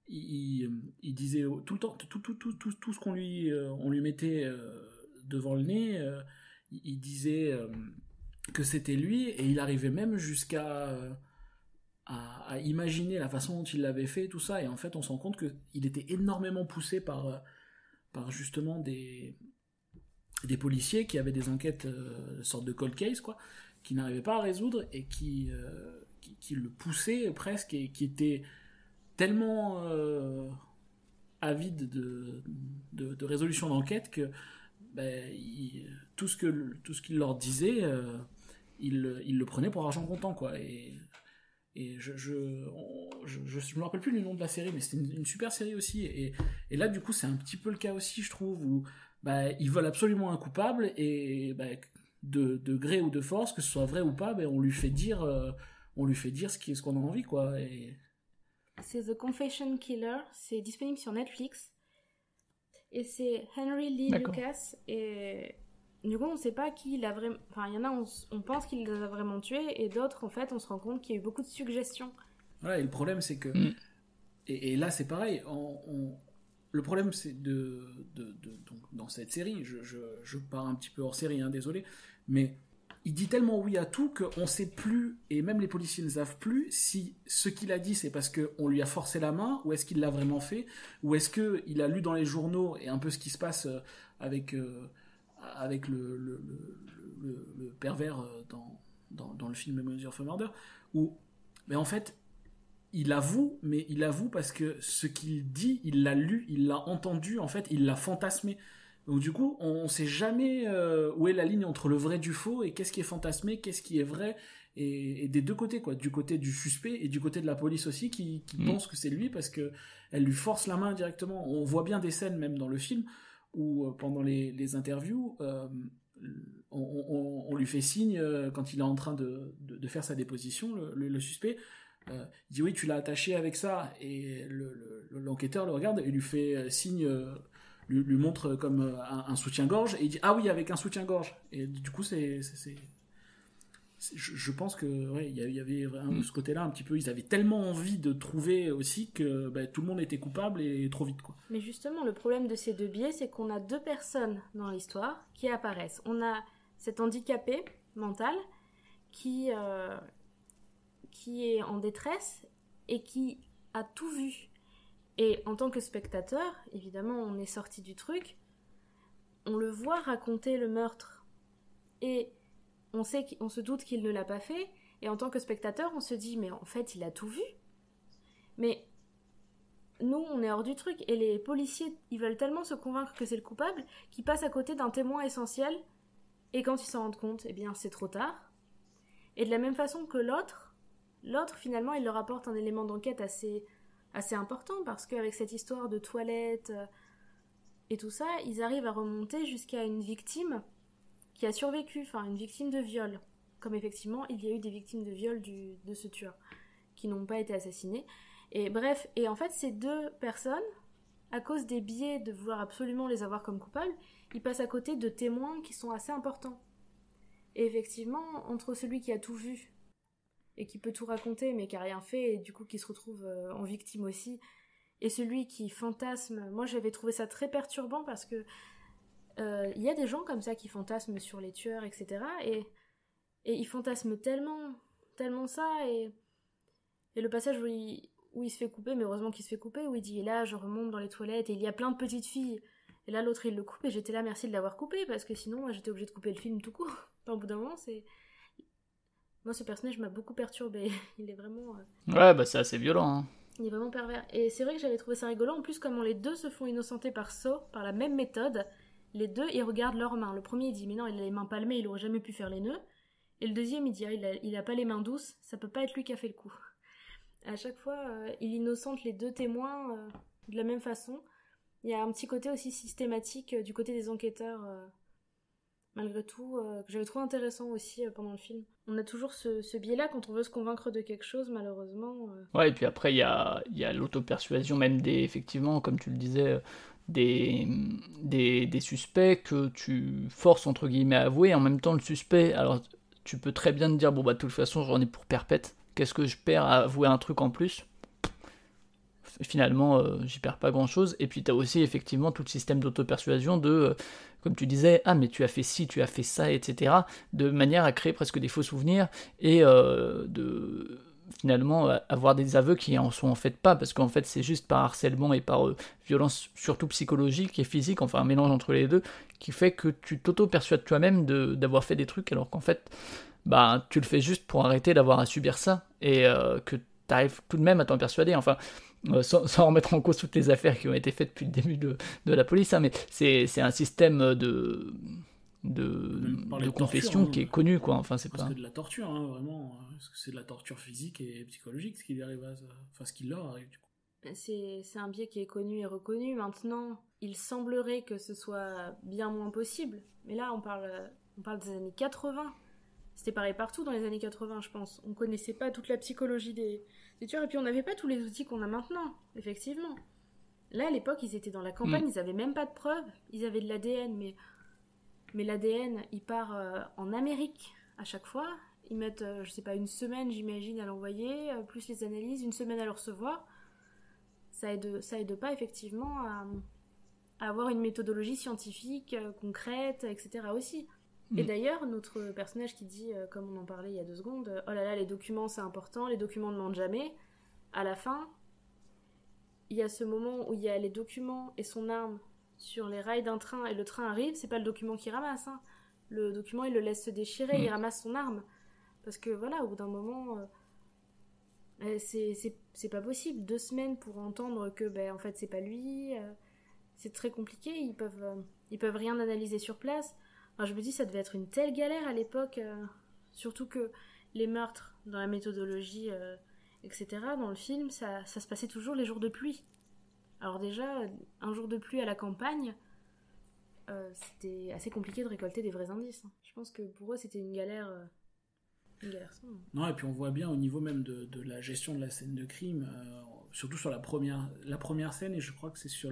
il disait tout le temps, tout ce qu'on on lui mettait devant le nez, il disait que c'était lui, et il arrivait même jusqu'à à imaginer la façon dont il l'avait fait, tout ça, et en fait, on se rend compte qu'il était énormément poussé par justement des policiers qui avaient des enquêtes, sorte de cold case, quoi, qui n'arrivaient pas à résoudre, et qui le poussaient presque, et qui étaient tellement avides de résolution d'enquête que tout ce qu'il leur disait, ils le prenaient pour argent comptant, quoi. Et je me rappelle plus du nom de la série, mais c'était une super série aussi, et là du coup c'est un petit peu le cas aussi, je trouve, où ils veulent absolument un coupable, et de gré ou de force, que ce soit vrai ou pas, on lui fait dire ce qu'on a envie, quoi. Et c'est The Confession Killer, c'est disponible sur Netflix. Et c'est Henry Lee D'accord. Lucas. Et du coup, on ne sait pas qui il a vraiment... Enfin, il y en a, on pense qu'il les a vraiment tués. Et d'autres, en fait, on se rend compte qu'il y a eu beaucoup de suggestions. Voilà, et le problème, c'est que... Et là, c'est pareil. Le problème, c'est donc, dans cette série, je pars un petit peu hors série, hein, désolé, mais il dit tellement oui à tout qu'on ne sait plus, et même les policiers ne savent plus, si ce qu'il a dit, c'est parce qu'on lui a forcé la main, ou est-ce qu'il l'a vraiment fait, ou est-ce qu'il a lu dans les journaux, et un peu ce qui se passe avec le pervers dans le film Memories of a Murder, où, mais en fait, il avoue parce que ce qu'il dit, il l'a lu, il l'a entendu, en fait, il l'a fantasmé. Donc du coup, on ne sait jamais où est la ligne entre le vrai et du faux, et qu'est-ce qui est fantasmé, qu'est-ce qui est vrai, et des deux côtés, quoi, du côté du suspect et du côté de la police aussi, qui pense que c'est lui parce qu'elle lui force la main directement. On voit bien des scènes, même dans le film, où pendant les interviews, on lui fait signe quand il est en train de faire sa déposition, le suspect. Il dit oui, tu l'as attaché avec ça, et l'enquêteur le regarde et lui fait signe, lui montre comme un soutien-gorge, et il dit ah oui, avec un soutien-gorge. Et du coup, je pense que ouais, il y avait vraiment ce côté-là un petit peu. Ils avaient tellement envie de trouver aussi que tout le monde était coupable et trop vite, quoi. Mais justement, le problème de ces deux biais, c'est qu'on a deux personnes dans l'histoire qui apparaissent. On a cet handicapé mental qui est en détresse et qui a tout vu. Et en tant que spectateur, évidemment, on est sorti du truc, on le voit raconter le meurtre. Et on se doute qu'il ne l'a pas fait, et en tant que spectateur, on se dit, mais en fait, il a tout vu. Mais nous, on est hors du truc, et les policiers, ils veulent tellement se convaincre que c'est le coupable, qu'ils passent à côté d'un témoin essentiel, et quand ils s'en rendent compte, eh bien, c'est trop tard. Et de la même façon que l'autre, finalement, il leur apporte un élément d'enquête assez important, parce qu'avec cette histoire de toilette et tout ça, ils arrivent à remonter jusqu'à une victime qui a survécu, enfin une victime de viol. Comme effectivement, il y a eu des victimes de viol de ce tueur, qui n'ont pas été assassinées. Et bref, et en fait, ces deux personnes, à cause des biais de vouloir absolument les avoir comme coupables, ils passent à côté de témoins qui sont assez importants. Et effectivement, entre celui qui a tout vu et qui peut tout raconter mais qui a rien fait et du coup qui se retrouve en victime aussi, et celui qui fantasme, moi j'avais trouvé ça très perturbant parce que il y a des gens comme ça qui fantasment sur les tueurs, etc. Et ils fantasment tellement ça, et le passage où il se fait couper, mais heureusement qu'il se fait couper, où il dit, et là je remonte dans les toilettes et il y a plein de petites filles, et là l'autre il le coupe, et j'étais là, merci de l'avoir coupé, parce que sinon moi, j'étais obligée de couper le film tout court. Au bout d'un moment, moi ce personnage m'a beaucoup perturbée. Il est vraiment Ouais, bah c'est assez violent, hein. Il est vraiment pervers. Et c'est vrai que j'avais trouvé ça rigolo, en plus comment les deux se font innocenter par Saw, par la même méthode. Les deux, ils regardent leurs mains. Le premier, il dit, mais non, il a les mains palmées, il aurait jamais pu faire les nœuds. Et le deuxième, il dit, ah, il a pas les mains douces, ça peut pas être lui qui a fait le coup. À chaque fois, il innocente les deux témoins de la même façon. Il y a un petit côté aussi systématique du côté des enquêteurs, malgré tout, que j'avais trouvé intéressant aussi pendant le film. On a toujours ce biais-là quand on veut se convaincre de quelque chose, malheureusement. Ouais, et puis après, il y a l'auto-persuasion, même effectivement, comme tu le disais, des suspects que tu forces, entre guillemets, à avouer. En même temps, le suspect, alors tu peux très bien te dire, bon, bah, de toute façon, j'en ai pour perpète. Qu'est-ce que je perds à avouer un truc en plus ? Finalement, j'y perds pas grand-chose. Et puis, tu as aussi, effectivement, tout le système d'auto-persuasion comme tu disais, ah, mais tu as fait ci, tu as fait ça, etc. De manière à créer presque des faux souvenirs et de finalement avoir des aveux qui en sont en fait pas, parce qu'en fait c'est juste par harcèlement et par violence surtout psychologique et physique, enfin un mélange entre les deux, qui fait que tu t'auto-persuades toi-même d'avoir fait des trucs, alors qu'en fait bah tu le fais juste pour arrêter d'avoir à subir ça, et que tu arrives tout de même à t'en persuader, enfin sans remettre en cause toutes les affaires qui ont été faites depuis le début de la police, hein, mais c'est un système de confession, torture, qui est connu, quoi. Enfin, c'est parce pas que de la torture, hein, vraiment, parce que c'est de la torture physique et psychologique ce qui lui arrive, ce qui leur arrive du coup. C'est un biais qui est connu et reconnu. Maintenant, il semblerait que ce soit bien moins possible. Mais là, on parle des années 80. C'était pareil partout dans les années 80, je pense. On connaissait pas toute la psychologie des tueurs, et puis on n'avait pas tous les outils qu'on a maintenant, effectivement. Là, à l'époque, ils étaient dans la campagne, ils avaient même pas de preuves. Ils avaient de l'ADN, mais l'ADN, il part en Amérique à chaque fois. Ils mettent, je sais pas, une semaine, j'imagine, à l'envoyer, plus les analyses, une semaine à le recevoir. Ça aide pas, effectivement, à avoir une méthodologie scientifique, concrète, etc. aussi. Et d'ailleurs, notre personnage qui dit, comme on en parlait il y a 2 secondes, oh là là, les documents, c'est important, les documents ne mentent jamais. À la fin, il y a ce moment où il y a les documents et son arme sur les rails d'un train, et le train arrive, c'est pas le document qu'il ramasse, hein. Le document, il le laisse se déchirer, il ramasse son arme. Parce que voilà, au bout d'un moment, c'est pas possible. 2 semaines pour entendre que, en fait, c'est pas lui. C'est très compliqué, ils peuvent rien analyser sur place. Alors, je me dis, ça devait être une telle galère à l'époque, surtout que les meurtres, dans la méthodologie, etc., dans le film, ça se passait toujours les jours de pluie. Alors déjà, un jour de pluie à la campagne, c'était assez compliqué de récolter des vrais indices. Je pense que pour eux, c'était une galère sombre. Non, et puis on voit bien au niveau même de la gestion de la scène de crime, surtout sur la première scène, et je crois que c'est sur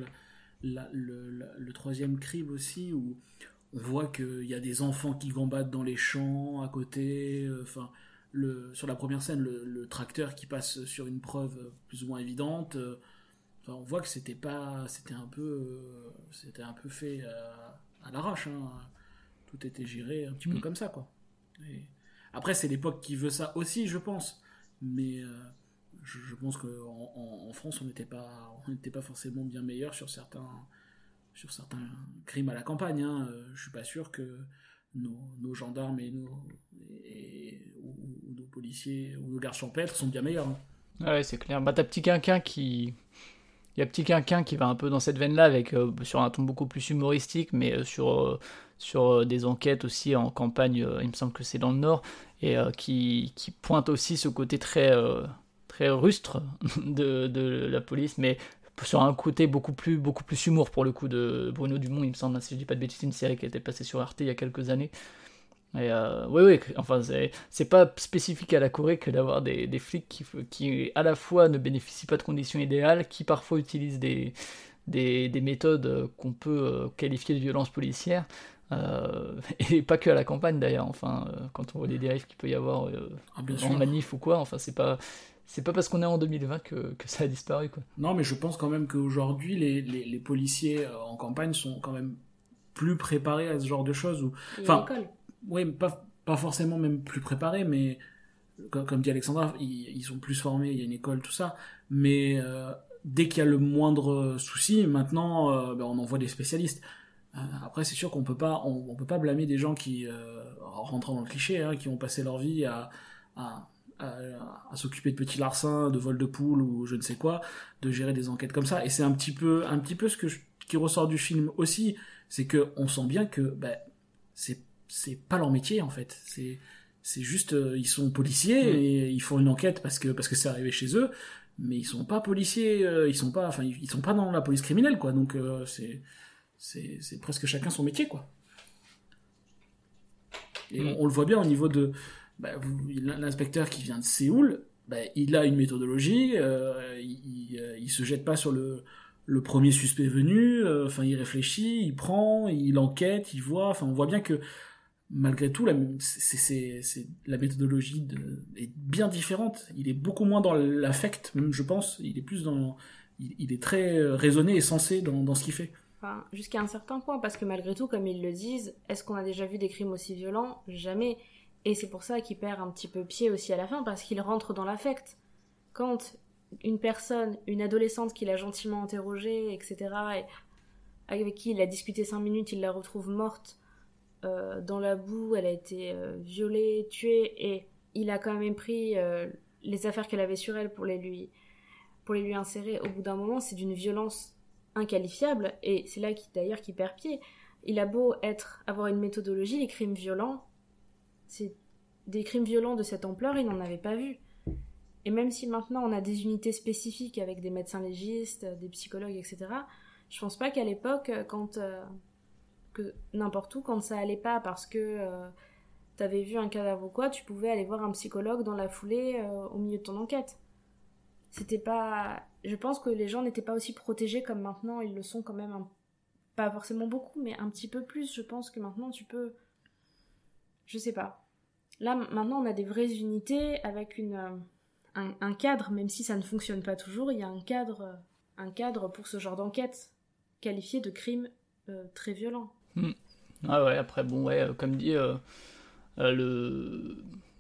le 3e crime aussi, où on voit qu'il y a des enfants qui gambadent dans les champs à côté. Sur la première scène, le tracteur qui passe sur une preuve plus ou moins évidente. On voit que c'était un peu fait à l'arrache, hein. Tout était géré un petit peu comme ça, quoi. Et après, c'est l'époque qui veut ça aussi, je pense. Mais je pense qu'en France, on n'était pas forcément bien meilleur sur certains crimes à la campagne, hein. Je suis pas sûr que nos gendarmes ou nos policiers ou nos gardes champêtres sont bien meilleurs, hein. Ouais, c'est clair. T'as Petit Quinquin il y a Petit Quinquin qui va un peu dans cette veine-là, avec sur un ton beaucoup plus humoristique, mais sur des enquêtes aussi en campagne, il me semble que c'est dans le Nord, et qui pointe aussi ce côté très rustre de la police, mais sur un côté beaucoup plus humour, pour le coup, de Bruno Dumont, il me semble, si je dis pas de bêtises, une série qui a été passée sur Arte il y a quelques années. Et oui, enfin, c'est pas spécifique à la Corée que d'avoir des flics qui à la fois ne bénéficient pas de conditions idéales, qui parfois utilisent des méthodes qu'on peut qualifier de violence policière, et pas que à la campagne d'ailleurs. Enfin, quand on voit les dérives qu'il peut y avoir en manif ou quoi, enfin, c'est pas parce qu'on est en 2020 que ça a disparu, quoi. Non, mais je pense quand même qu'aujourd'hui, les policiers en campagne sont quand même plus préparés à ce genre de choses. Oui, pas forcément même plus préparés, mais comme dit Alexandra, ils sont plus formés, il y a une école, tout ça. Mais dès qu'il y a le moindre souci, maintenant, on envoie des spécialistes. Après, c'est sûr qu'on peut pas blâmer des gens qui, rentrant dans le cliché, hein, qui ont passé leur vie à s'occuper de petits larcins, de vol de poules ou je ne sais quoi, de gérer des enquêtes comme ça. Et c'est un petit peu ce qui ressort du film aussi, c'est que on sent bien que c'est pas leur métier, en fait. C'est juste, ils sont policiers et ils font une enquête parce que c'est arrivé chez eux, mais ils sont pas policiers, ils sont pas dans la police criminelle, quoi. Donc c'est presque chacun son métier, quoi. Et on le voit bien au niveau de l'inspecteur qui vient de Séoul, il a une méthodologie, il se jette pas sur le premier suspect venu, il réfléchit, il prend, il enquête, il voit, on voit bien que malgré tout, la méthodologie est bien différente. Il est beaucoup moins dans l'affect, même, je pense. Il est plus il est très raisonné et sensé dans ce qu'il fait. Enfin, jusqu'à un certain point, parce que malgré tout, comme ils le disent, est-ce qu'on a déjà vu des crimes aussi violents ? Jamais. Et c'est pour ça qu'il perd un petit peu pied aussi à la fin, parce qu'il rentre dans l'affect. Quand une personne, une adolescente qu'il a gentiment interrogée, etc., et avec qui il a discuté 5 minutes, il la retrouve morte dans la boue, elle a été violée, tuée, et il a quand même pris les affaires qu'elle avait sur elle pour les lui insérer. Au bout d'un moment, c'est d'une violence inqualifiable, et c'est là d'ailleurs qu'il perd pied. Il a beau avoir une méthodologie, les crimes violents, c'est des crimes violents de cette ampleur, il n'en avait pas vu. Et même si maintenant on a des unités spécifiques avec des médecins légistes, des psychologues, etc., je pense pas qu'à l'époque, que n'importe où, quand ça allait pas parce que t'avais vu un cadavre ou quoi, tu pouvais aller voir un psychologue dans la foulée au milieu de ton enquête. c'était pas... Je pense que les gens n'étaient pas aussi protégés comme maintenant, ils le sont quand même, pas forcément beaucoup, mais un petit peu plus. Je pense que maintenant tu peux... Je sais pas. Là, maintenant, on a des vraies unités avec un cadre, même si ça ne fonctionne pas toujours, il y a un cadre pour ce genre d'enquête, qualifié de crime très violent. Ah ouais, après, bon, ouais, comme dit,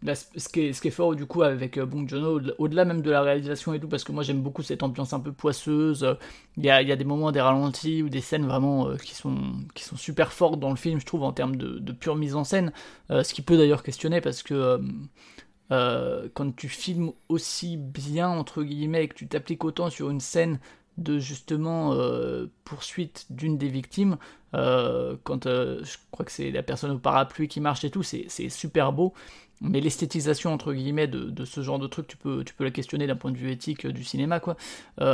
là, ce qui est fort du coup avec Bong Joon-ho, au-delà même de la réalisation et tout, parce que moi j'aime beaucoup cette ambiance un peu poisseuse, il y a des moments, des ralentis ou des scènes vraiment qui sont super fortes dans le film, je trouve, en termes de pure mise en scène, ce qui peut d'ailleurs questionner, parce que quand tu filmes aussi bien, entre guillemets, et que tu t'appliques autant sur une scène de justement poursuite d'une des victimes, quand je crois que c'est la personne au parapluie qui marche et tout, c'est super beau, mais l'esthétisation entre guillemets de ce genre de truc, tu peux la questionner d'un point de vue éthique du cinéma, quoi.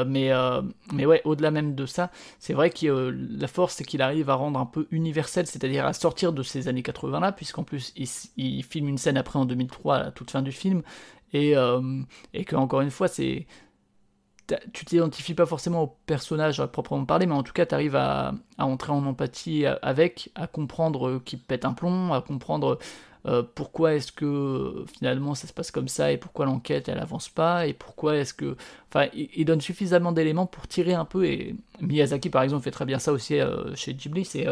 Mais ouais, au-delà même de ça, c'est vrai que la force, c'est qu'il arrive à rendre un peu universel, c'est-à-dire à sortir de ces années 80 là, puisqu'en plus il filme une scène après en 2003 à la toute fin du film, et que encore une fois tu t'identifies pas forcément au personnage à proprement parler, mais en tout cas tu arrives à entrer en empathie avec, à comprendre qu'il pète un plomb, à comprendre pourquoi est-ce que finalement ça se passe comme ça, et pourquoi l'enquête elle avance pas, et pourquoi est-ce que... Enfin, il donne suffisamment d'éléments pour tirer un peu, et Miyazaki par exemple fait très bien ça aussi chez Ghibli, c'est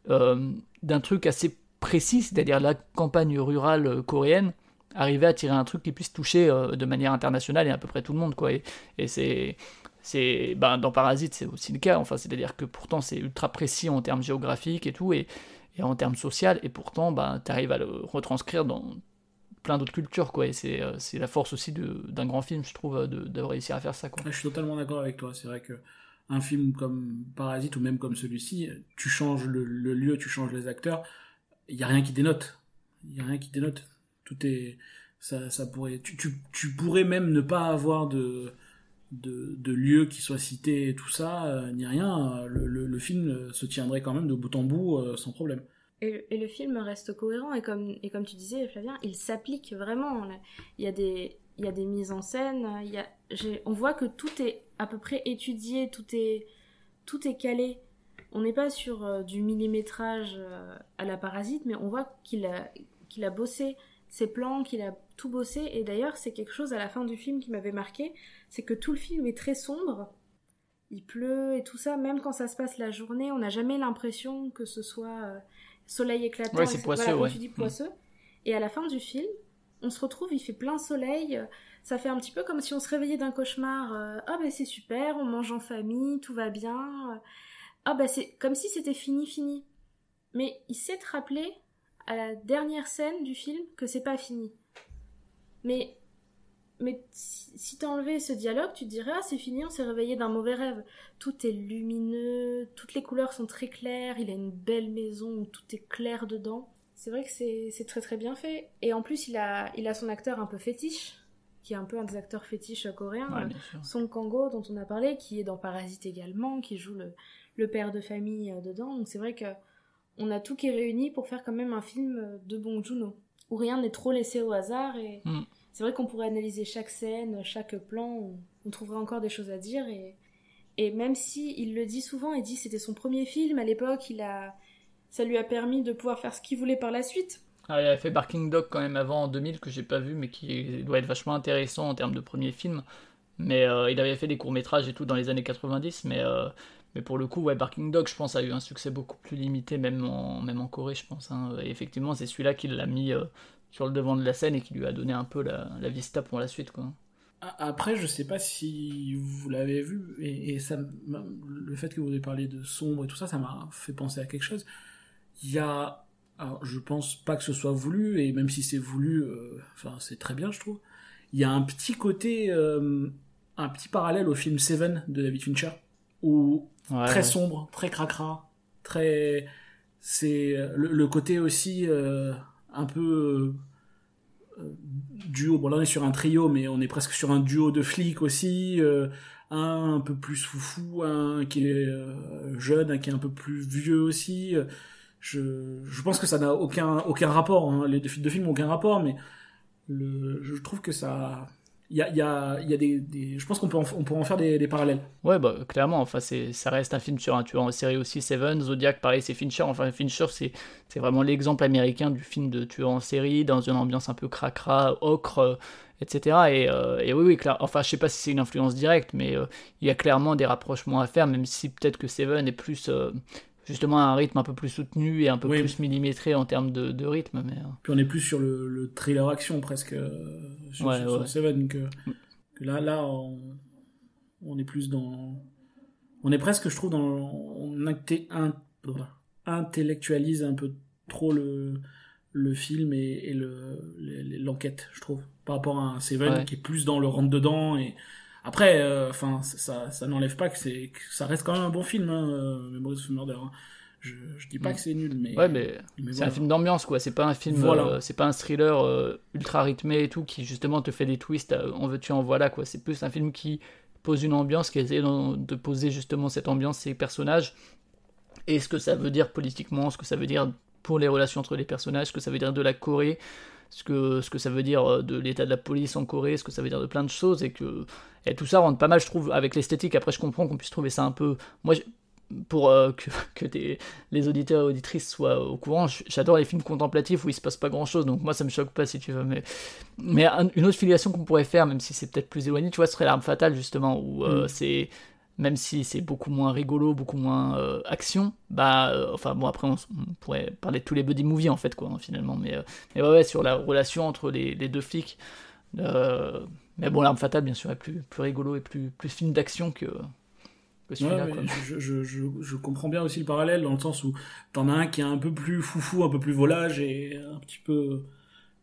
d'un truc assez précis, c'est-à-dire la campagne rurale coréenne, arriver à tirer un truc qui puisse toucher de manière internationale et à peu près tout le monde, quoi. Et dans Parasite c'est aussi le cas, enfin, c'est-à-dire que pourtant c'est ultra précis en termes géographiques et tout, et en termes social, et pourtant t'arrives à le retranscrire dans plein d'autres cultures, quoi. Et c'est la force aussi d'un grand film, je trouve, de réussir à faire ça, quoi. Je suis totalement d'accord avec toi, c'est vrai que un film comme Parasite ou même comme celui-ci, tu changes le lieu, tu changes les acteurs, il y a rien qui dénote, tout est ça pourrait tu pourrais même ne pas avoir de lieu qui soit cité et tout ça, ni rien, le film se tiendrait quand même de bout en bout sans problème. Et le film reste cohérent, et comme tu disais, Flavien, il s'applique vraiment. Il y a des mises en scène, on voit que tout est à peu près étudié, tout est calé. On n'est pas sur du millimétrage à la Parasite, mais on voit qu'il a bossé ses plans, qu'il a tout bossé. Et d'ailleurs, c'est quelque chose à la fin du film qui m'avait marqué, c'est que tout le film est très sombre, il pleut et tout ça, même quand ça se passe la journée, on n'a jamais l'impression que ce soit soleil éclatant. Ouais, c'est poisseux, voilà, ouais. Comme tu dis, poisseux. Et à la fin du film, on se retrouve, il fait plein soleil, ça fait un petit peu comme si on se réveillait d'un cauchemar. Ah ben c'est super, on mange en famille, tout va bien. Ah ben c'est comme si c'était fini. Mais il sait te rappeler à la dernière scène du film que c'est pas fini. Mais si t'as enlevé ce dialogue, tu te dirais ah c'est fini, on s'est réveillé d'un mauvais rêve. Tout est lumineux, toutes les couleurs sont très claires, il a une belle maison où tout est clair dedans. C'est vrai que c'est très très bien fait. Et en plus il a son acteur un peu fétiche, qui est un peu un des acteurs fétiches coréens, Ouais, Song Kang-ho dont on a parlé, qui est dans Parasite également, qui joue le père de famille dedans. Donc c'est vrai que on a tout qui est réuni pour faire quand même un film de Bong Joon-ho, où rien n'est trop laissé au hasard. Et c'est vrai qu'on pourrait analyser chaque scène, chaque plan, on trouverait encore des choses à dire. Et même si il le dit souvent, il dit que c'était son premier film à l'époque, ça lui a permis de pouvoir faire ce qu'il voulait par la suite. Ah, il avait fait Barking Dog quand même avant en 2000, que j'ai pas vu, mais qui doit être vachement intéressant en termes de premier film. Mais il avait fait des courts-métrages et tout dans les années 90, mais pour le coup, ouais, Barking Dog, je pense, a eu un succès beaucoup plus limité, même en Corée, je pense. Hein. Et effectivement, c'est celui-là qui l'a mis sur le devant de la scène et qui lui a donné un peu la vista pour la suite, quoi. Après, je sais pas si vous l'avez vu, et ça, le fait que vous ayez parlé de sombre et tout ça, ça m'a fait penser à quelque chose. Il y a... Alors, je pense pas que ce soit voulu, et même si c'est voulu, c'est très bien, je trouve. Il y a un petit côté, un petit parallèle au film Seven de David Fincher, où très sombre, très cracra, très... C'est le côté aussi un peu duo. Bon, là on est sur un trio, mais on est presque sur un duo de flics aussi. Un peu plus foufou, un qui est jeune, un qui est un peu plus vieux aussi. Je pense que ça n'a aucun rapport, hein. Les deux films n'ont aucun rapport, mais je trouve que ça je pense qu'on peut on pourrait en faire des parallèles. Ouais, bah clairement, enfin ça reste un film sur un tueur en série aussi. Seven, Zodiac, pareil, c'est Fincher. Enfin, Fincher, c'est vraiment l'exemple américain du film de tueur en série dans une ambiance un peu cracra, ocre, etc. Et oui, enfin, je sais pas si c'est une influence directe, mais il y a clairement des rapprochements à faire, même si peut-être que Seven est plus justement à un rythme un peu plus soutenu et un peu plus millimétré en termes de rythme. Mais, Puis on est plus sur le thriller action presque sur Seven que là on est plus dans... On est presque, je trouve, on intellectualise un peu trop le film et l'enquête, je trouve, par rapport à un Seven qui est plus dans le rentre-dedans. Et après, ça n'enlève pas que ça reste quand même un bon film, Memories of Murder. Hein. Je dis pas que c'est nul, mais... Ouais, mais c'est un film d'ambiance, quoi. C'est pas un film... c'est pas un thriller ultra rythmé et tout, qui justement te fait des twists, en veux-tu, en voilà, quoi. C'est plus un film qui pose une ambiance, qui essaie de poser justement cette ambiance, ces personnages, et ce que ça veut dire politiquement, ce que ça veut dire pour les relations entre les personnages, ce que ça veut dire de la Corée, ce que ça veut dire de l'état de la police en Corée, ce que ça veut dire de plein de choses, et tout ça rentre pas mal, je trouve, avec l'esthétique. Après, je comprends qu'on puisse trouver ça un peu... Moi, pour que les auditeurs et auditrices soient au courant, j'adore les films contemplatifs où il se passe pas grand chose, donc moi ça me choque pas, si tu veux, mais une autre filiation qu'on pourrait faire, même si c'est peut-être plus éloigné, tu vois, ce serait L'Arme Fatale, justement, où c'est, même si c'est beaucoup moins rigolo, beaucoup moins action, enfin bon, après on pourrait parler de tous les buddy movies en fait, quoi, hein, finalement, mais ouais, sur la relation entre les deux flics, mais bon, L'Arme Fatale, bien sûr, est plus rigolo et plus film d'action que celui-là, quoi. Je comprends bien aussi le parallèle, dans le sens où t'en as un qui est un peu plus foufou, un peu plus volage, et un petit peu...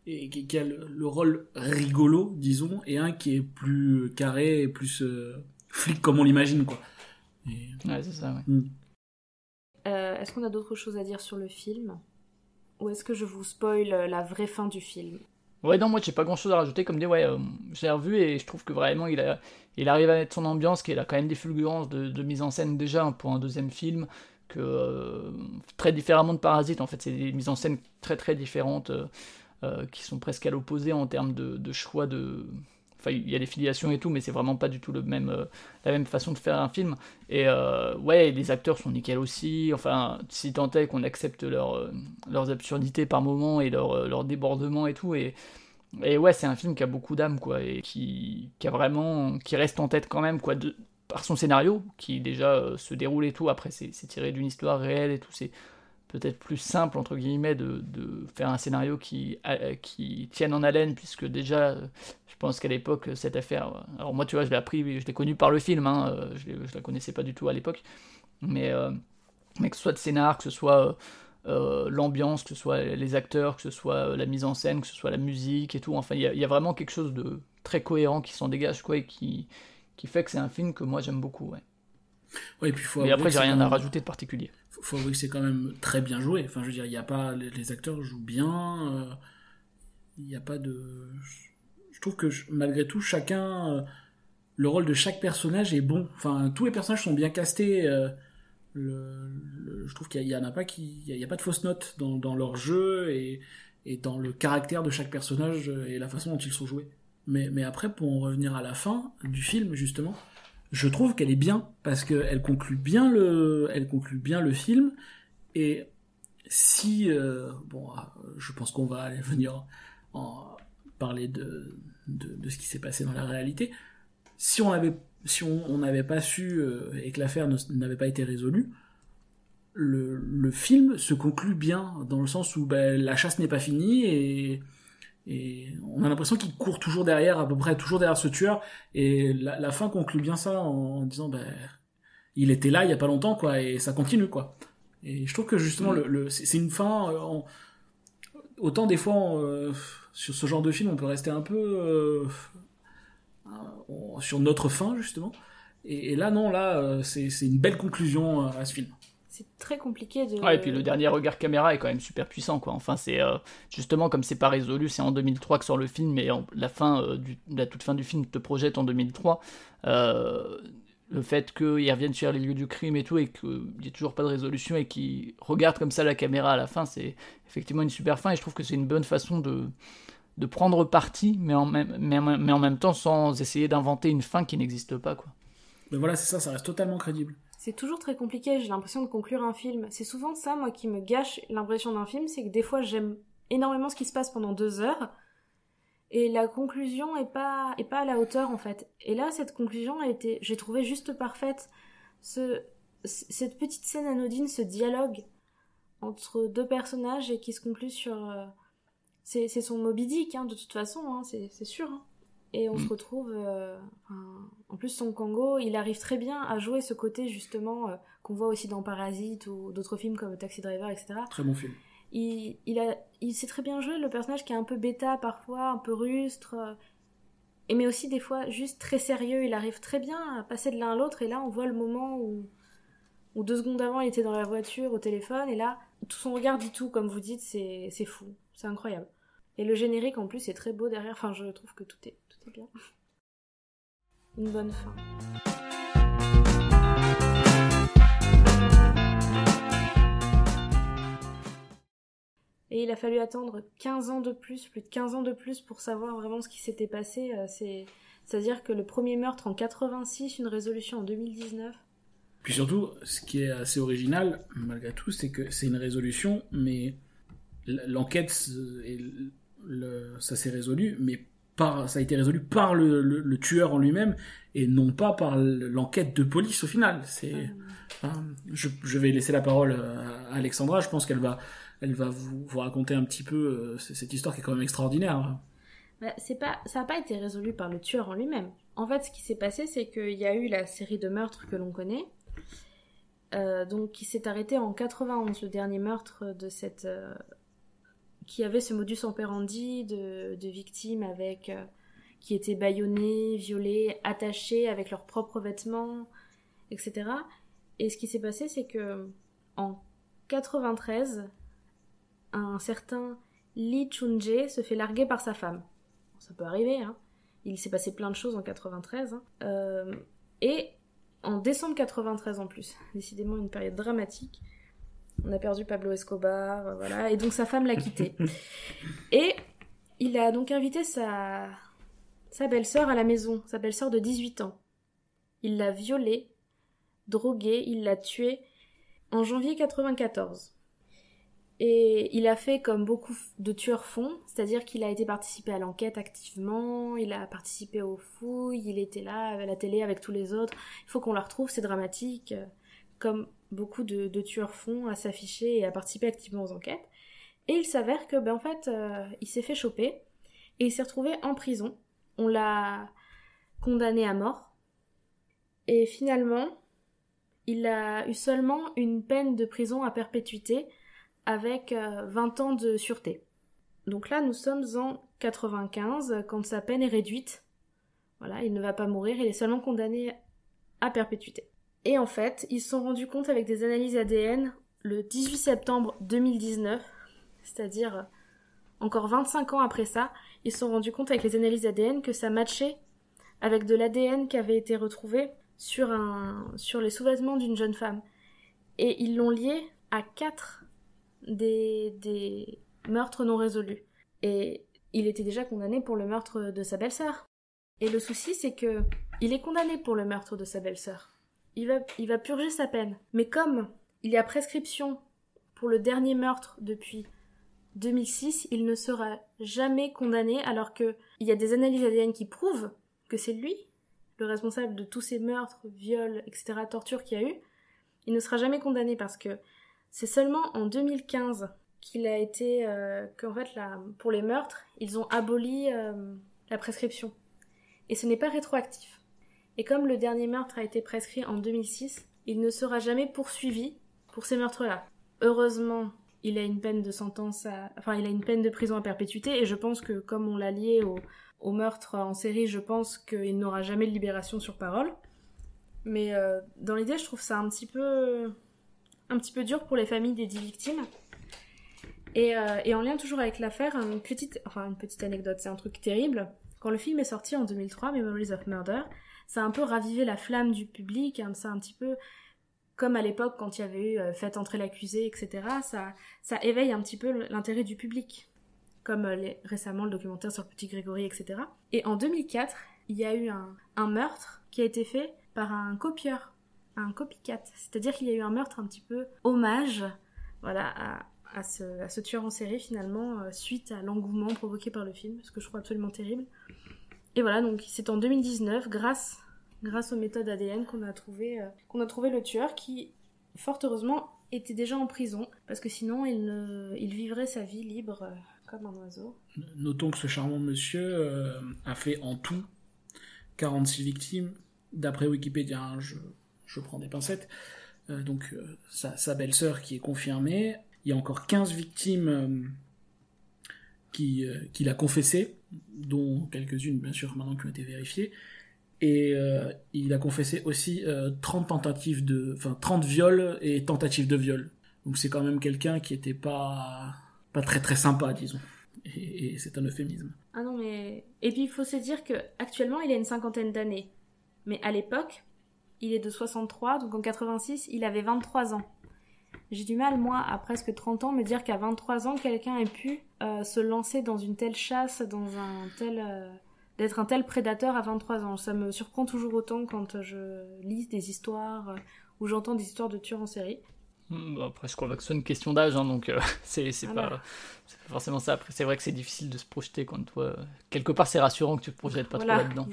et qui a le rôle rigolo, disons, et un qui est plus carré et plus flic comme on l'imagine, quoi. Ouais, c'est ça, ouais. Est-ce qu'on a d'autres choses à dire sur le film ? Ou est-ce que je vous spoil la vraie fin du film ? Ouais, non, moi j'ai pas grand chose à rajouter, comme dit, j'ai revu et je trouve que vraiment il arrive à mettre son ambiance, qu'il a quand même des fulgurances de mise en scène déjà pour un deuxième film, très différemment de Parasite, en fait, c'est des mises en scène très très différentes, qui sont presque à l'opposé en termes de choix de... Enfin, il y a des filiations et tout, mais c'est vraiment pas du tout la même façon de faire un film. Et les acteurs sont nickel aussi. Enfin, si tant est qu'on accepte leurs absurdités par moments et leurs débordements et tout. Et ouais, c'est un film qui a beaucoup d'âme, quoi, et qui reste en tête quand même, quoi, par son scénario, qui déjà se déroule et tout. Après, c'est tiré d'une histoire réelle et tout. C'est peut-être plus simple, entre guillemets, de faire un scénario qui tienne en haleine, puisque déjà, je pense qu'à l'époque, cette affaire... Alors moi, tu vois, je l'ai connu par le film, hein, je la connaissais pas du tout à l'époque, mais que ce soit de scénar, que ce soit l'ambiance, que ce soit les acteurs, que ce soit la mise en scène, que ce soit la musique et tout, enfin, il y a vraiment quelque chose de très cohérent qui s'en dégage, quoi, et qui fait que c'est un film que moi, j'aime beaucoup, ouais. Ouais, et puis mais après, j'ai rien à rajouter de particulier. Faut avouer que c'est quand même très bien joué. Enfin, je veux dire, il y a pas... Les acteurs jouent bien. Il n'y a pas de... Je trouve que, malgré tout, le rôle de chaque personnage est bon. Enfin, tous les personnages sont bien castés. Je trouve qu'il y en a pas il y a pas de fausses notes dans leur jeu et dans le caractère de chaque personnage et la façon dont ils sont joués. Mais après, pour en revenir à la fin du film, justement, je trouve qu'elle est bien, parce qu'elle conclut bien le film, et si... je pense qu'on va aller venir parler de ce qui s'est passé dans la réalité. Si on n'avait pas su, et que l'affaire n'avait pas été résolue, le film se conclut bien, dans le sens où la chasse n'est pas finie, et on a l'impression qu'il court toujours derrière, à peu près toujours derrière ce tueur, et la fin conclut bien ça en disant il était là il y a pas longtemps, quoi, et ça continue, quoi. Et je trouve que justement c'est une fin, autant des fois sur ce genre de film on peut rester un peu sur notre fin, justement, et là non, c'est une belle conclusion à ce film. C'est très compliqué de... Ouais, et puis le dernier regard caméra est quand même super puissant, quoi. Enfin, c'est justement, comme c'est pas résolu, c'est en 2003 que sort le film, et la toute fin du film te projette en 2003. Le fait qu'ils reviennent sur les lieux du crime et tout, et qu'il n'y ait toujours pas de résolution, et qu'ils regardent comme ça la caméra à la fin, c'est effectivement une super fin, et je trouve que c'est une bonne façon de de prendre parti, mais en même temps sans essayer d'inventer une fin qui n'existe pas, quoi. Mais voilà, c'est ça reste totalement crédible. C'est toujours très compliqué, j'ai l'impression de conclure un film. C'est souvent ça, moi, qui me gâche l'impression d'un film, c'est que des fois, j'aime énormément ce qui se passe pendant 2 heures, et la conclusion est pas à la hauteur, en fait. Et là, cette conclusion j'ai trouvé juste parfaite. Cette petite scène anodine, ce dialogue entre 2 personnages et qui se conclut sur... c'est son Moby Dick, hein, de toute façon, hein, c'est sûr. Hein. Et on se retrouve... en plus, Song Kang-ho, il arrive très bien à jouer ce côté, justement, qu'on voit aussi dans Parasite ou d'autres films comme Taxi Driver, etc. Très bon film. Il sait très bien jouer le personnage qui est un peu bêta parfois, un peu rustre, mais aussi des fois juste très sérieux. Il arrive très bien à passer de l'un à l'autre, et là on voit le moment où 2 secondes avant il était dans la voiture au téléphone, et là tout son regard dit tout, comme vous dites, c'est fou, c'est incroyable. Et le générique en plus est très beau derrière, enfin je trouve que tout est bien. Une bonne fin. Et il a fallu attendre 15 ans de plus, plus de 15 ans de plus pour savoir vraiment ce qui s'était passé. C'est-à-dire que le premier meurtre en 86, une résolution en 2019. Puis surtout, ce qui est assez original, malgré tout, c'est que c'est une résolution, mais l'enquête, ça s'est résolu, mais ça a été résolu par le tueur en lui-même, et non pas par l'enquête de police au final. Je vais laisser la parole à Alexandra, je pense qu'elle va vous raconter un petit peu cette histoire qui est quand même extraordinaire. Bah, ça n'a pas été résolu par le tueur en lui-même. En fait, ce qui s'est passé, c'est qu'il y a eu la série de meurtres que l'on connaît, donc qui s'est arrêté en 91, le dernier meurtre de cette... qui avait ce modus operandi de victimes qui étaient bâillonnées, violées, attachées avec leurs propres vêtements, etc. Et ce qui s'est passé, c'est que en 93... un certain Lee Chun-jae se fait larguer par sa femme. Ça peut arriver, hein. Il s'est passé plein de choses en 93. Hein. Et en décembre 93 en plus, décidément une période dramatique. On a perdu Pablo Escobar, voilà, et donc sa femme l'a quitté. Et il a donc invité sa belle-sœur à la maison, sa belle-sœur de 18 ans. Il l'a violée, droguée, il l'a tuée en janvier 94. Et il a fait comme beaucoup de tueurs font, c'est-à-dire qu'il a été participé à l'enquête activement, il a participé aux fouilles, il était là à la télé avec tous les autres. Il faut qu'on la retrouve, c'est dramatique, comme beaucoup de tueurs font, à s'afficher et à participer activement aux enquêtes. Et il s'avère que, en fait, il s'est fait choper et il s'est retrouvé en prison. On l'a condamné à mort. Et finalement, il a eu seulement une peine de prison à perpétuité avec 20 ans de sûreté. Donc là, nous sommes en 95, quand sa peine est réduite. Voilà, il ne va pas mourir, il est seulement condamné à perpétuité. Et en fait, ils se sont rendus compte avec des analyses ADN le 18 septembre 2019, c'est-à-dire encore 25 ans après ça, ils se sont rendus compte avec les analyses ADN que ça matchait avec de l'ADN qui avait été retrouvé sur les sous-vêtements d'une jeune femme. Et ils l'ont lié à 4 des meurtres non résolus. Et il était déjà condamné pour le meurtre de sa belle-sœur. Et le souci, c'est que il est condamné pour le meurtre de sa belle-sœur. Il va purger sa peine. Mais comme il y a prescription pour le dernier meurtre depuis 2006, il ne sera jamais condamné, alors qu'il y a des analyses ADN qui prouvent que c'est lui, le responsable de tous ces meurtres, viols, etc., tortures qu'il y a eu. Il ne sera jamais condamné parce que c'est seulement en 2015 qu'il a été... qu'en fait, pour les meurtres, ils ont aboli la prescription. Et ce n'est pas rétroactif. Et comme le dernier meurtre a été prescrit en 2006, il ne sera jamais poursuivi pour ces meurtres-là. Heureusement, il a une peine de il a une peine de prison à perpétuité, et je pense que comme on l'a lié au meurtre en série, je pense qu'il n'aura jamais de libération sur parole. Mais dans l'idée, je trouve ça un petit peu dur pour les familles des 10 victimes. Et en lien toujours avec l'affaire, une petite anecdote, c'est un truc terrible. Quand le film est sorti en 2003, Memories of Murder, ça a un peu ravivé la flamme du public, hein, ça un petit peu comme à l'époque quand il y avait eu Faites entrer l'accusé, etc. Ça éveille un petit peu l'intérêt du public. comme récemment le documentaire sur le petit Grégory, etc. Et en 2004, il y a eu un meurtre qui a été fait par un copieur, un copycat. C'est-à-dire qu'il y a eu un meurtre un petit peu hommage, voilà, à ce tueur en série finalement, suite à l'engouement provoqué par le film, ce que je trouve absolument terrible. Et voilà, donc c'est en 2019, grâce aux méthodes ADN qu'on a trouvé le tueur qui, fort heureusement, était déjà en prison, parce que sinon il vivrait sa vie libre comme un oiseau. Notons que ce charmant monsieur a fait en tout 46 victimes, d'après Wikipédia, hein, je prends des pincettes, donc sa belle-sœur qui est confirmée, il y a encore 15 victimes qu'il a confessées, dont quelques-unes bien sûr maintenant qui ont été vérifiées, et il a confessé aussi 30 viols et tentatives de viol. Donc c'est quand même quelqu'un qui était pas très très sympa, disons. Et c'est un euphémisme. Ah non, mais... Et puis il faut se dire qu'actuellement il a une 50aine d'années. Mais à l'époque, il est de 63, donc en 86, il avait 23 ans. J'ai du mal, moi, à presque 30 ans, me dire qu'à 23 ans, quelqu'un ait pu se lancer dans une telle chasse, d'être un tel prédateur à 23 ans. Ça me surprend toujours autant quand je lis des histoires ou j'entends des histoires de tueurs en série. Après, je crois que c'est une question d'âge, hein, donc c'est Voilà. pas forcément ça. Après, c'est vrai que c'est difficile de se projeter quand toi... quelque part, c'est rassurant que tu te projettes pas trop là-dedans.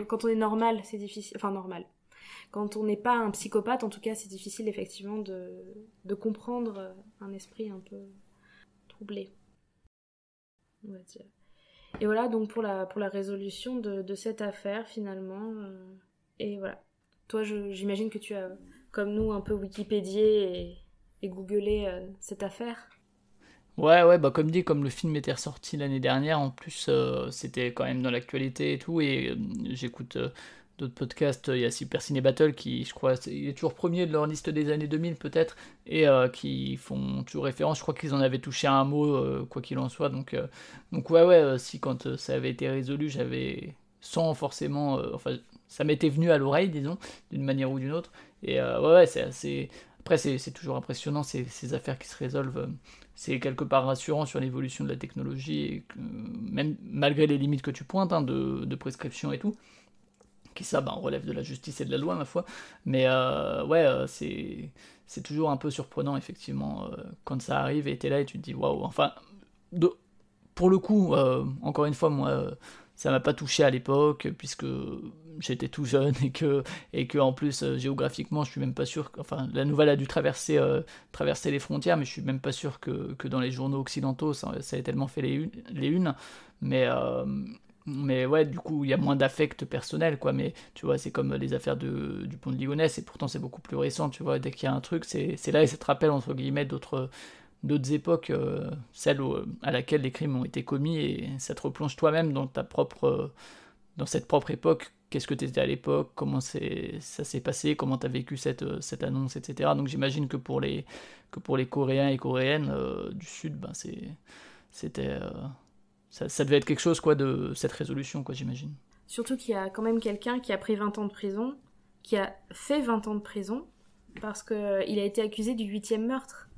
Quand on est normal, c'est difficile. Enfin, normal. Quand on n'est pas un psychopathe, en tout cas, c'est difficile, effectivement, de comprendre un esprit un peu troublé, on va dire. Et voilà, donc pour la résolution de cette affaire, finalement. Et voilà. Toi, j'imagine que tu as, comme nous, un peu Wikipédié et googlé cette affaire. Ouais, bah comme dit, comme le film était ressorti l'année dernière, en plus, c'était quand même dans l'actualité et tout, et j'écoute d'autres podcasts, il y a Super Ciné Battle qui, je crois, il est toujours premier de leur liste des années 2000 peut-être, et qui font toujours référence, je crois qu'ils en avaient touché un mot, quoi qu'il en soit, donc ouais, si quand ça avait été résolu, j'avais, sans forcément, enfin, ça m'était venu à l'oreille, disons, d'une manière ou d'une autre, et ouais, c'est assez... Après, c'est toujours impressionnant, ces affaires qui se résolvent, c'est quelque part rassurant sur l'évolution de la technologie, et que, même malgré les limites que tu pointes, hein, de prescription et tout, qui ça relève de la justice et de la loi, ma foi, mais c'est toujours un peu surprenant, effectivement, quand ça arrive, et t'es là et tu te dis, waouh, enfin, pour le coup, encore une fois, moi, ça m'a pas touché à l'époque, puisque j'étais tout jeune, et que en plus, géographiquement, je suis même pas sûr, enfin, la nouvelle a dû traverser les frontières, mais je suis même pas sûr que dans les journaux occidentaux, ça ait tellement fait les unes, mais ouais, du coup, il y a moins d'affect personnel, quoi, mais tu vois, c'est comme les affaires du pont de Ligonnès, et pourtant c'est beaucoup plus récent, tu vois, dès qu'il y a un truc, c'est là, et ça te rappelle, entre guillemets, d'autres époques, celles à laquelle les crimes ont été commis, et ça te replonge toi-même dans cette propre époque. Qu'est-ce que tu étais à l'époque, comment ça s'est passé, comment tu as vécu cette annonce, etc. Donc j'imagine que pour les Coréens et Coréennes du Sud, c'était ça devait être quelque chose, quoi, de cette résolution, quoi, j'imagine. Surtout qu'il y a quand même quelqu'un qui a pris 20 ans de prison, qui a fait 20 ans de prison, parce qu'il a été accusé du 8e meurtre.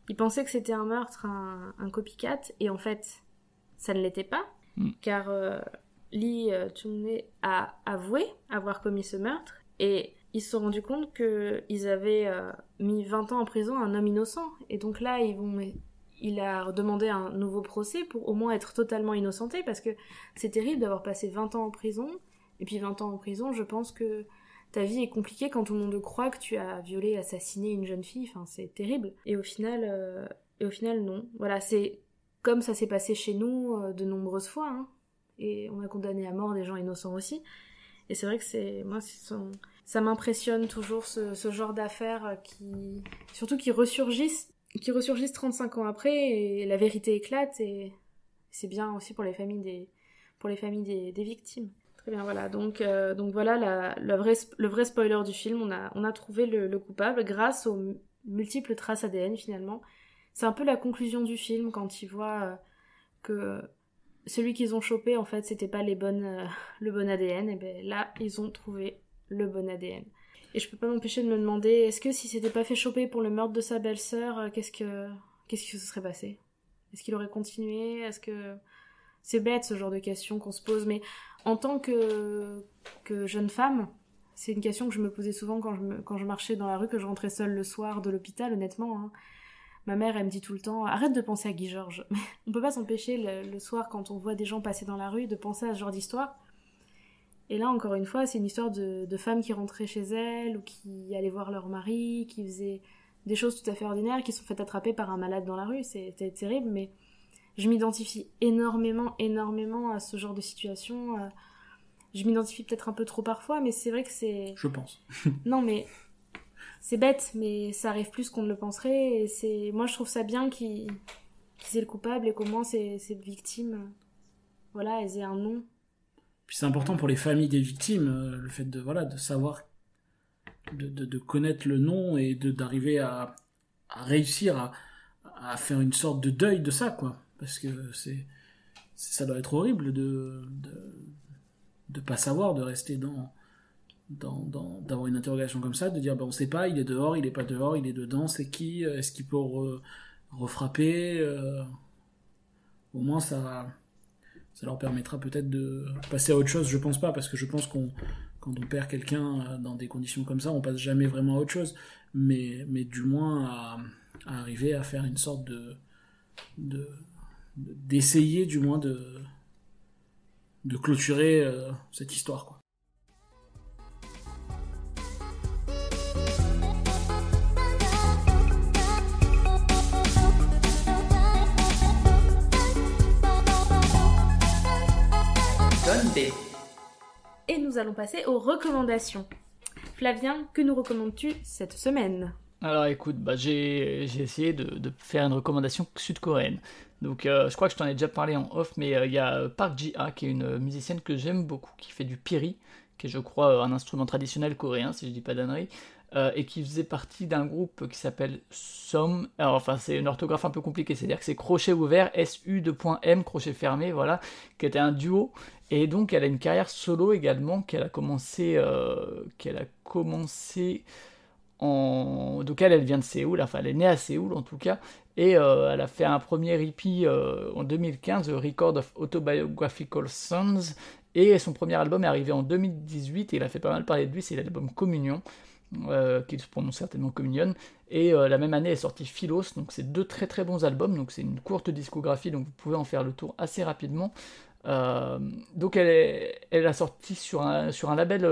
Il pensait que c'était un meurtre, un copycat, et en fait, ça ne l'était pas, car Lee Chung-nae a avoué avoir commis ce meurtre, et ils se sont rendus compte qu'ils avaient mis 20 ans en prison un homme innocent, et donc là, il a demandé un nouveau procès pour au moins être totalement innocenté, parce que c'est terrible d'avoir passé 20 ans en prison, et puis 20 ans en prison, je pense que ta vie est compliquée quand tout le monde croit que tu as violé, assassiné une jeune fille, enfin c'est terrible. Et au final, non. Voilà, c'est comme ça s'est passé chez nous de nombreuses fois, hein. Et on a condamné à mort des gens innocents aussi. Et c'est vrai que ça m'impressionne toujours ce genre d'affaires surtout qui ressurgissent 35 ans après, et la vérité éclate, et c'est bien aussi pour les familles des victimes. Très bien, voilà. Donc voilà le vrai spoiler du film. On a trouvé le coupable grâce aux multiples traces ADN, finalement. C'est un peu la conclusion du film, quand ils voient que celui qu'ils ont chopé, en fait, c'était pas le bon ADN. Et ben là, ils ont trouvé le bon ADN. Et je peux pas m'empêcher de me demander, est-ce que si c'était pas fait choper pour le meurtre de sa belle-sœur, qu'est-ce que se serait passé ? Est-ce qu'il aurait continué? Est-ce que... C'est bête ce genre de questions qu'on se pose, mais en tant que jeune femme, c'est une question que je me posais souvent quand je marchais dans la rue, que je rentrais seule le soir de l'hôpital, honnêtement. Hein. Ma mère, elle me dit tout le temps, arrête de penser à Guy Georges. On peut pas s'empêcher le soir, quand on voit des gens passer dans la rue, de penser à ce genre d'histoire. Et là, encore une fois, c'est une histoire de femmes qui rentraient chez elles, ou qui allaient voir leur mari, qui faisaient des choses tout à fait ordinaires, qui se sont fait attraper par un malade dans la rue. C'était terrible, mais je m'identifie énormément à ce genre de situation. Je m'identifie peut-être un peu trop parfois, mais c'est vrai que c'est... Je pense. Non, mais c'est bête, mais ça arrive plus qu'on ne le penserait. Et moi, je trouve ça bien qu'ils aient le coupable et qu'au moins ces victimes, voilà, elles aient un nom. Puis c'est important pour les familles des victimes, le fait de savoir, de connaître le nom et d'arriver à réussir à faire une sorte de deuil de ça, quoi. Parce que ça doit être horrible de pas savoir, de rester d'avoir une interrogation comme ça, de dire on sait pas, il est dehors, il est pas dehors, il est dedans, c'est qui, est-ce qu'il peut refrapper, au moins ça leur permettra peut-être de passer à autre chose. Je pense pas, parce que je pense quand on perd quelqu'un dans des conditions comme ça, on passe jamais vraiment à autre chose, mais du moins à arriver à faire une sorte d'essayer du moins de clôturer cette histoire, quoi. Et nous allons passer aux recommandations. Flavien, que nous recommandes-tu cette semaine? Alors écoute, j'ai essayé de faire une recommandation sud-coréenne. Donc je crois que je t'en ai déjà parlé en off, mais il y a Park Ji-ha, qui est une musicienne que j'aime beaucoup, qui fait du piri, qui est je crois un instrument traditionnel coréen, si je dis pas d'ânerie, et qui faisait partie d'un groupe qui s'appelle SOM. Alors enfin c'est une orthographe un peu compliquée, c'est-à-dire que c'est crochet ouvert, SU2.M, crochet fermé, voilà, qui était un duo. Et donc elle a une carrière solo également, qu'elle a commencé donc elle vient de Séoul, enfin elle est née à Séoul en tout cas, et elle a fait un premier EP en 2015, The Record of Autobiographical Songs, et son premier album est arrivé en 2018, et il a fait pas mal parler de lui, c'est l'album Communion, qui se prononce certainement Communion, et la même année est sorti Philos, donc c'est deux très très bons albums, donc c'est une courte discographie, donc vous pouvez en faire le tour assez rapidement. Donc elle a sorti sur un label,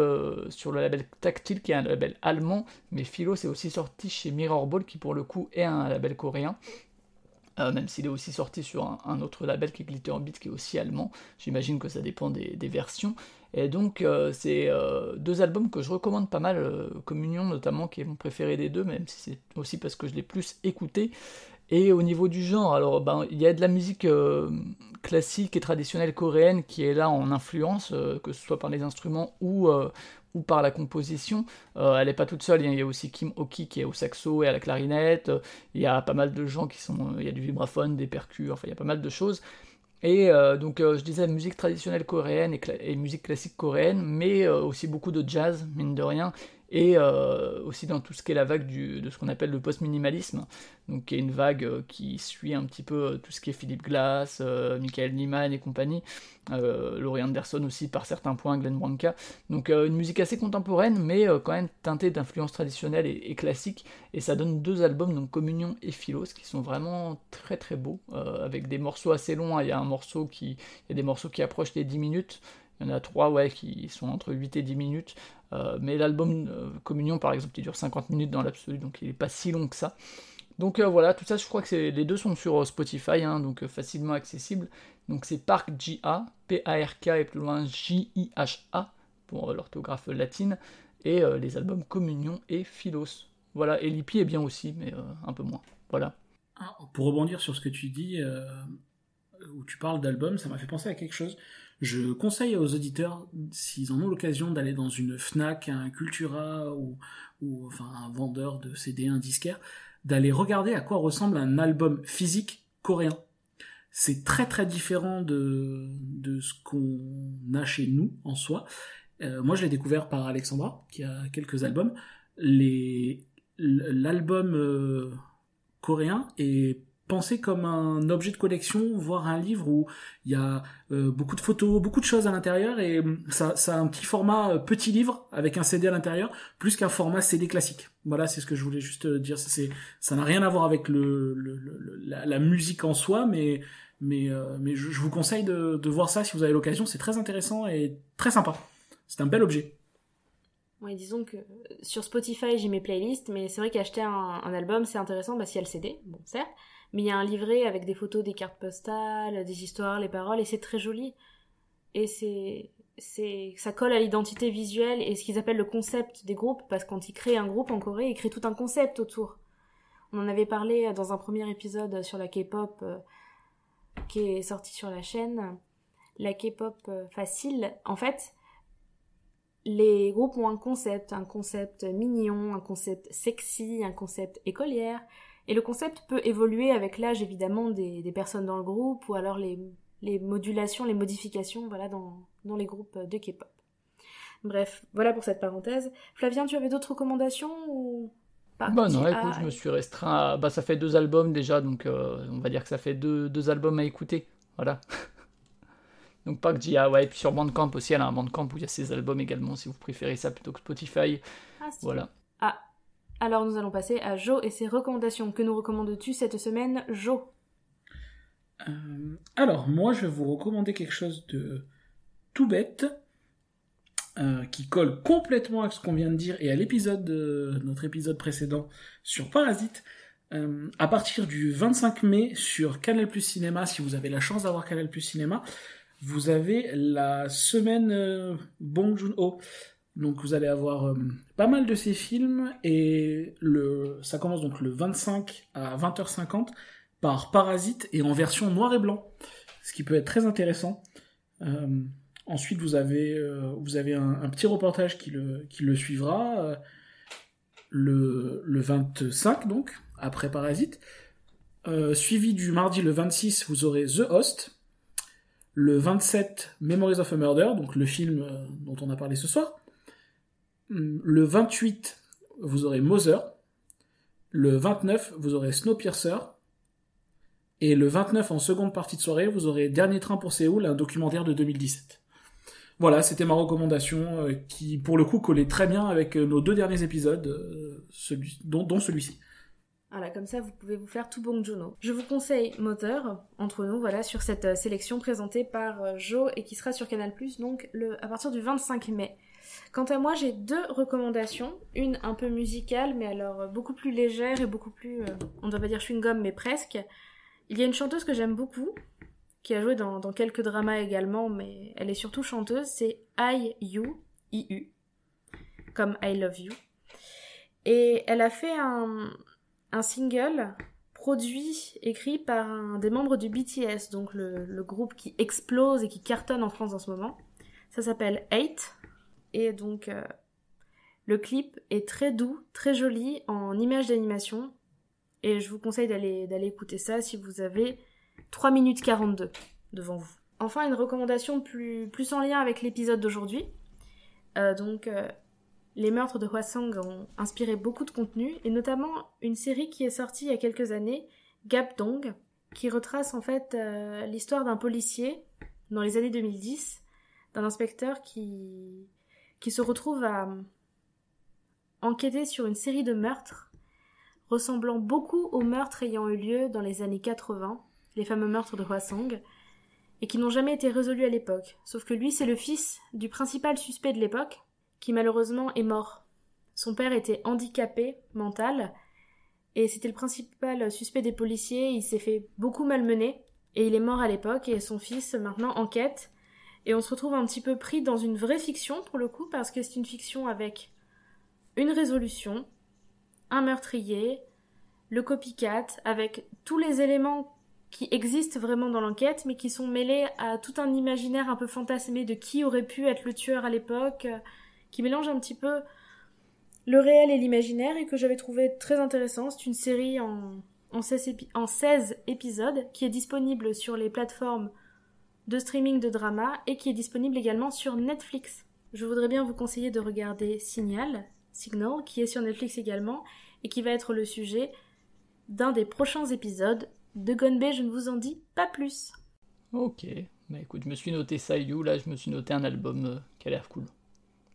sur le label Tactile, qui est un label allemand, mais Philos est aussi sorti chez Mirror Ball, qui pour le coup est un label coréen, même s'il est aussi sorti sur un autre label qui est Glitter Beat, qui est aussi allemand. J'imagine que ça dépend des versions. Et donc c'est deux albums que je recommande pas mal, Communion notamment, qui est mon préféré des deux, même si c'est aussi parce que je l'ai plus écouté. Et au niveau du genre, alors il y a de la musique classique et traditionnelle coréenne qui est là en influence, que ce soit par les instruments ou par la composition. Elle n'est pas toute seule, il y a aussi Kim Oki qui est au saxo et à la clarinette, il y a pas mal de gens il y a du vibraphone, des percus, enfin il y a pas mal de choses. Et donc je disais musique traditionnelle coréenne et musique classique coréenne, mais aussi beaucoup de jazz, mine de rien, et aussi dans tout ce qui est la vague de ce qu'on appelle le post-minimalisme, donc qui est une vague qui suit un petit peu tout ce qui est Philip Glass, Michael Nyman et compagnie, Laurie Anderson aussi par certains points, Glenn Branca, donc une musique assez contemporaine, mais quand même teintée d'influences traditionnelles et classiques, et ça donne deux albums, donc Communion et Philos, qui sont vraiment très très beaux, avec des morceaux assez longs, hein. Il y a des morceaux qui approchent les 10 minutes, il y en a 3 qui sont entre 8 et 10 minutes, mais l'album Communion par exemple il dure 50 minutes dans l'absolu, donc il n'est pas si long que ça. Donc voilà, tout ça je crois que les deux sont sur Spotify, hein, donc facilement accessible. Donc c'est Park Ji-ha, P-A-R-K et plus loin J-I-H-A pour l'orthographe latine, et les albums Communion et Philos. Voilà, et l'EP est bien aussi, mais un peu moins. Voilà. Pour rebondir sur ce que tu dis, où tu parles d'albums, ça m'a fait penser à quelque chose. Je conseille aux auditeurs, s'ils en ont l'occasion, d'aller dans une Fnac, un Cultura ou enfin un vendeur de CD, un disquaire, d'aller regarder à quoi ressemble un album physique coréen. C'est très très différent de ce qu'on a chez nous en soi. Moi je l'ai découvert par Alexandra, qui a quelques albums. L'album coréen est pensé comme un objet de collection, voire un livre où il y a beaucoup de photos, beaucoup de choses à l'intérieur, et ça a un petit format petit livre avec un CD à l'intérieur, plus qu'un format CD classique. Voilà, c'est ce que je voulais juste dire. Ça n'a rien à voir avec la musique en soi, mais je vous conseille de voir ça si vous avez l'occasion. C'est très intéressant et très sympa. C'est un bel objet. Ouais, disons que sur Spotify, j'ai mes playlists, mais c'est vrai qu'acheter un album, c'est intéressant, s'il y a le CD, bon, certes, mais il y a un livret avec des photos, des cartes postales, des histoires, les paroles, et c'est très joli. Et ça colle à l'identité visuelle et ce qu'ils appellent le concept des groupes, parce que quand ils créent un groupe en Corée, ils créent tout un concept autour. On en avait parlé dans un premier épisode sur la K-pop qui est sorti sur la chaîne. La K-pop facile, en fait, les groupes ont un concept mignon, un concept sexy, un concept écolière, et le concept peut évoluer avec l'âge évidemment des personnes dans le groupe, ou alors les modulations, les modifications, voilà, dans les groupes de K-pop. Bref, voilà pour cette parenthèse. Flavien, tu avais d'autres recommandations ou pas? Non, écoute, je me suis restreint à... ça fait 2 albums déjà, donc on va dire que ça fait deux albums à écouter, voilà. Donc Park Ji-ha, ouais, et puis sur Bandcamp aussi, elle a un Bandcamp où il y a ses albums également, si vous préférez ça plutôt que Spotify. Voilà. Alors nous allons passer à Jo et ses recommandations. Que nous recommandes-tu cette semaine, Jo? Alors, moi, je vais vous recommander quelque chose de tout bête, qui colle complètement à ce qu'on vient de dire et à notre épisode précédent sur Parasite. À partir du 25 mai sur Canal+ Cinéma, si vous avez la chance d'avoir Canal+ Cinéma, vous avez la semaine Bong Joon-ho. Donc vous allez avoir pas mal de ces films, et ça commence donc le 25 à 20h50 par Parasite et en version noir et blanc, ce qui peut être très intéressant. Ensuite vous avez un petit reportage qui le suivra le 25, donc après Parasite, suivi du mardi le 26, vous aurez The Host. Le 27, Memories of a Murder, donc le film dont on a parlé ce soir. Le 28, vous aurez Mother. Le 29, vous aurez Snowpiercer. Et le 29, en seconde partie de soirée, vous aurez Dernier train pour Séoul, un documentaire de 2017. Voilà, c'était ma recommandation qui, pour le coup, collait très bien avec nos 2 derniers épisodes, dont celui-ci. Voilà, comme ça, vous pouvez vous faire tout Bong Joon-ho. Je vous conseille Mother, entre nous, voilà, sur cette sélection présentée par Jo et qui sera sur Canal+, donc à partir du 25 mai. Quant à moi, j'ai 2 recommandations. Une un peu musicale, mais alors beaucoup plus légère et beaucoup plus, on ne va pas dire chewing-gum, mais presque. Il y a une chanteuse que j'aime beaucoup, qui a joué dans quelques dramas également, mais elle est surtout chanteuse, c'est IU, comme I Love You. Et elle a fait un single produit, écrit par un des membres du BTS, donc le groupe qui explose et qui cartonne en France en ce moment. Ça s'appelle 8, et donc le clip est très doux, très joli, en images d'animation, et je vous conseille d'aller écouter ça si vous avez 3 minutes 42 devant vous. Enfin, une recommandation plus en lien avec l'épisode d'aujourd'hui. Les meurtres de Hwasong ont inspiré beaucoup de contenu, et notamment une série qui est sortie il y a quelques années, Gapdong, qui retrace en fait l'histoire d'un policier dans les années 2010, d'un inspecteur qui se retrouve à enquêter sur une série de meurtres ressemblant beaucoup aux meurtres ayant eu lieu dans les années 80, les fameux meurtres de Hwasong, et qui n'ont jamais été résolus à l'époque. Sauf que lui, c'est le fils du principal suspect de l'époque, qui malheureusement est mort. Son père était handicapé mental, et c'était le principal suspect des policiers. Il s'est fait beaucoup malmener, et il est mort à l'époque, et son fils maintenant enquête, et on se retrouve un petit peu pris dans une vraie fiction pour le coup, parce que c'est une fiction avec une résolution, un meurtrier, le copycat, avec tous les éléments qui existent vraiment dans l'enquête, mais qui sont mêlés à tout un imaginaire un peu fantasmé de qui aurait pu être le tueur à l'époque, qui mélange un petit peu le réel et l'imaginaire, et que j'avais trouvé très intéressant. C'est une série en 16 épisodes, qui est disponible sur les plateformes de streaming de drama, et qui est disponible également sur Netflix. Je voudrais bien vous conseiller de regarder Signal, qui est sur Netflix également, et qui va être le sujet d'un des prochains épisodes de Gonbei, je ne vous en dis pas plus. Ok, bah écoute, je me suis noté Sayu, là je me suis noté un album qui a l'air cool.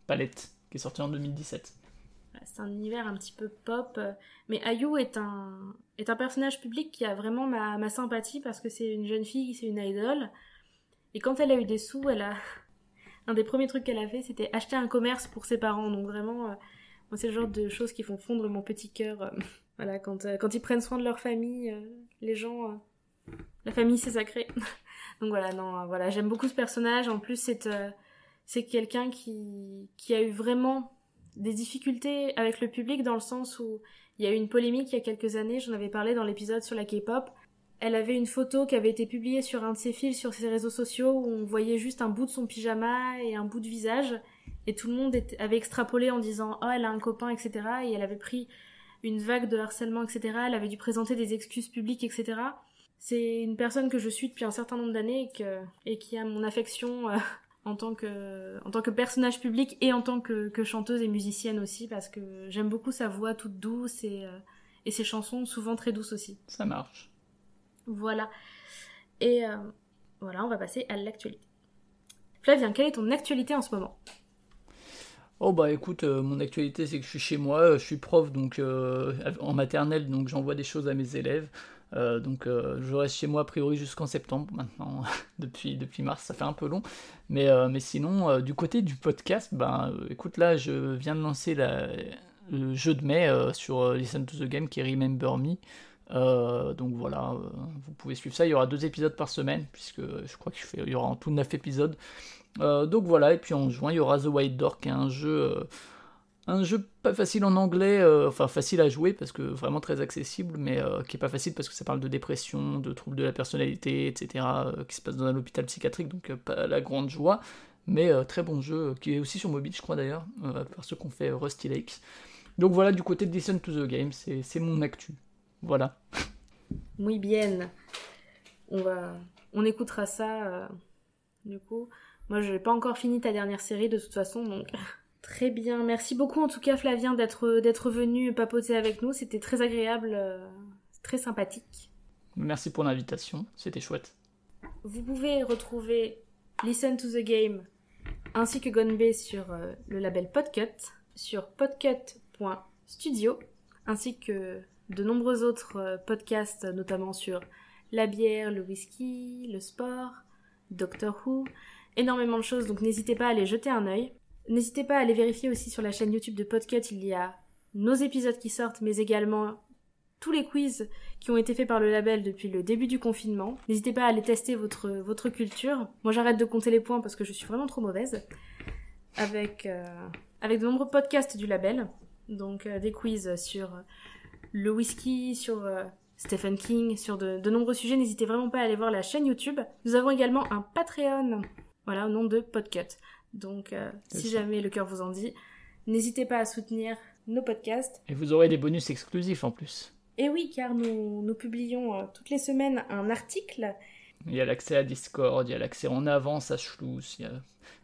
Palette, qui est sorti en 2017. C'est un univers un petit peu pop, mais Ayu est un personnage public qui a vraiment ma sympathie parce que c'est une jeune fille, c'est une idole. Et quand elle a eu des sous, un des premiers trucs qu'elle a fait, c'était acheter un commerce pour ses parents. Donc vraiment, moi, c'est le genre de choses qui font fondre mon petit cœur. Voilà, quand ils prennent soin de leur famille, les gens, la famille c'est sacré. Donc voilà, j'aime beaucoup ce personnage. En plus, c'est quelqu'un qui a eu vraiment des difficultés avec le public dans le sens où il y a eu une polémique il y a quelques années, j'en avais parlé dans l'épisode sur la K-pop. Elle avait une photo qui avait été publiée sur un de ses fils sur ses réseaux sociaux où on voyait juste un bout de son pyjama et un bout de visage et tout le monde avait extrapolé en disant « Oh, elle a un copain, etc. » et elle avait pris une vague de harcèlement, etc. Elle avait dû présenter des excuses publiques, etc. C'est une personne que je suis depuis un certain nombre d'années et qui a mon affection en tant que personnage public et en tant que chanteuse et musicienne aussi, parce que j'aime beaucoup sa voix toute douce et ses chansons souvent très douces aussi. Ça marche. Voilà. Et voilà, on va passer à l'actualité. Flavien, quelle est ton actualité en ce moment ? Oh bah écoute, mon actualité c'est que je suis chez moi, je suis prof donc en maternelle, donc j'envoie des choses à mes élèves. Donc je reste chez moi a priori jusqu'en septembre maintenant, depuis mars, ça fait un peu long, mais sinon du côté du podcast, écoute là je viens de lancer le jeu de mai sur Listen to the Game qui est Remember Me, donc voilà, vous pouvez suivre ça, il y aura 2 épisodes par semaine, puisque je crois qu'il y aura en tout 9 épisodes, donc voilà, et puis en juin il y aura The White Door qui est un jeu pas facile en anglais, enfin facile à jouer parce que vraiment très accessible, mais qui est pas facile parce que ça parle de dépression, de troubles de la personnalité, etc., qui se passe dans un hôpital psychiatrique, donc pas la grande joie, mais très bon jeu, qui est aussi sur mobile je crois d'ailleurs, par ceux qui ont fait Rusty Lakes. Donc voilà, du côté de Listen to the Game, c'est mon actu. Voilà. Muy bien. On écoutera ça, du coup. Moi je n'ai pas encore fini ta dernière série de toute façon, donc... Très bien, merci beaucoup en tout cas Flavien d'être venu papoter avec nous, c'était très agréable, très sympathique. Merci pour l'invitation, c'était chouette. Vous pouvez retrouver Listen to the Game ainsi que Gonbei sur le label Podcut, sur podcut.studio, ainsi que de nombreux autres podcasts, notamment sur la bière, le whisky, le sport, Doctor Who, énormément de choses, donc n'hésitez pas à aller jeter un œil. N'hésitez pas à aller vérifier aussi sur la chaîne YouTube de Podcut, il y a nos épisodes qui sortent, mais également tous les quiz qui ont été faits par le label depuis le début du confinement. N'hésitez pas à aller tester votre culture. Moi j'arrête de compter les points parce que je suis vraiment trop mauvaise. Avec de nombreux podcasts du label, donc des quiz sur le whisky, sur Stephen King, sur de nombreux sujets. N'hésitez vraiment pas à aller voir la chaîne YouTube. Nous avons également un Patreon, voilà, au nom de Podcut. Donc, si jamais le cœur vous en dit, n'hésitez pas à soutenir nos podcasts. Et vous aurez des bonus exclusifs en plus. Et oui, car nous publions toutes les semaines un article. Il y a l'accès à Discord, il y a l'accès en avance à Schluss, il y a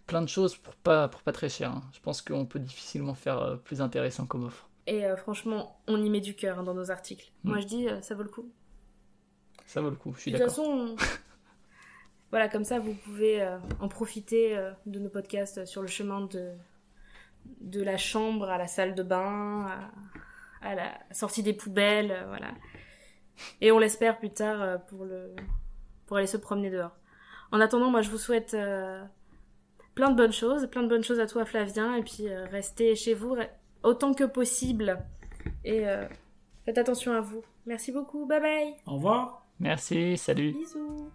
plein de choses pour pas très cher. Hein. Je pense qu'on peut difficilement faire plus intéressant comme offre. Et franchement, on y met du cœur dans nos articles. Moi je dis, ça vaut le coup. Ça vaut le coup, je suis d'accord. De toute façon... Voilà, comme ça, vous pouvez en profiter de nos podcasts sur le chemin de la chambre à la salle de bain, à la sortie des poubelles, voilà. Et on l'espère plus tard pour aller se promener dehors. En attendant, moi, je vous souhaite plein de bonnes choses à toi, Flavien, et puis restez chez vous autant que possible. Et faites attention à vous. Merci beaucoup, bye bye. Au revoir. Merci, salut. Bisous.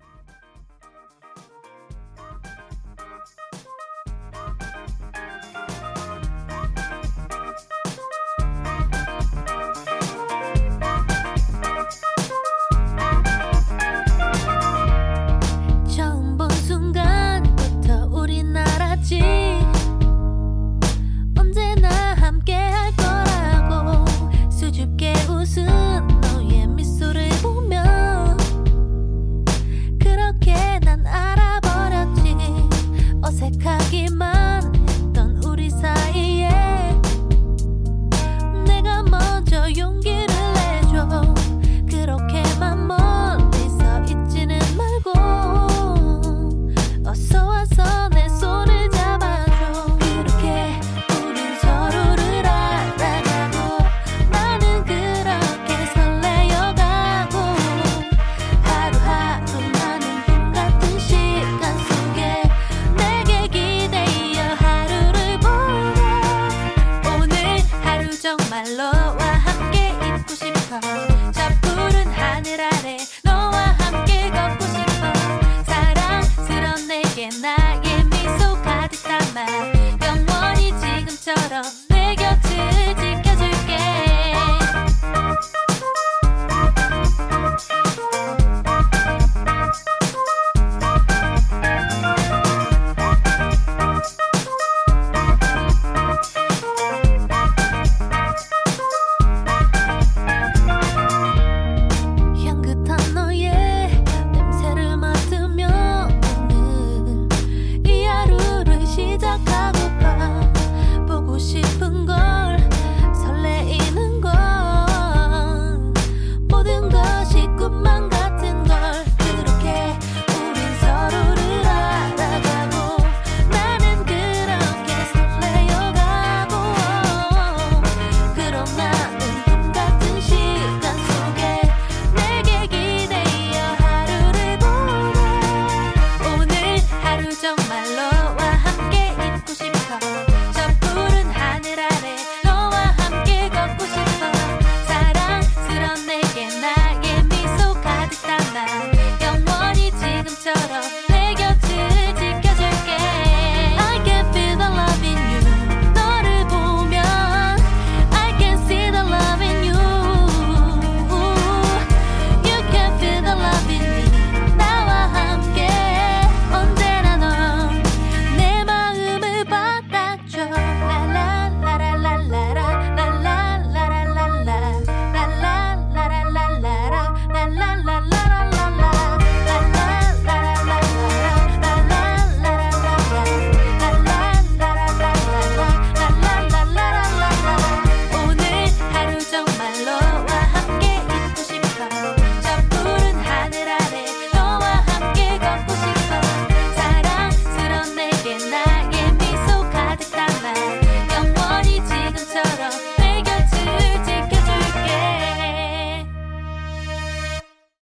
수줍게 웃은 너의 미소를 보며 정말 너와 함께 있고 싶어 저 푸른 하늘 아래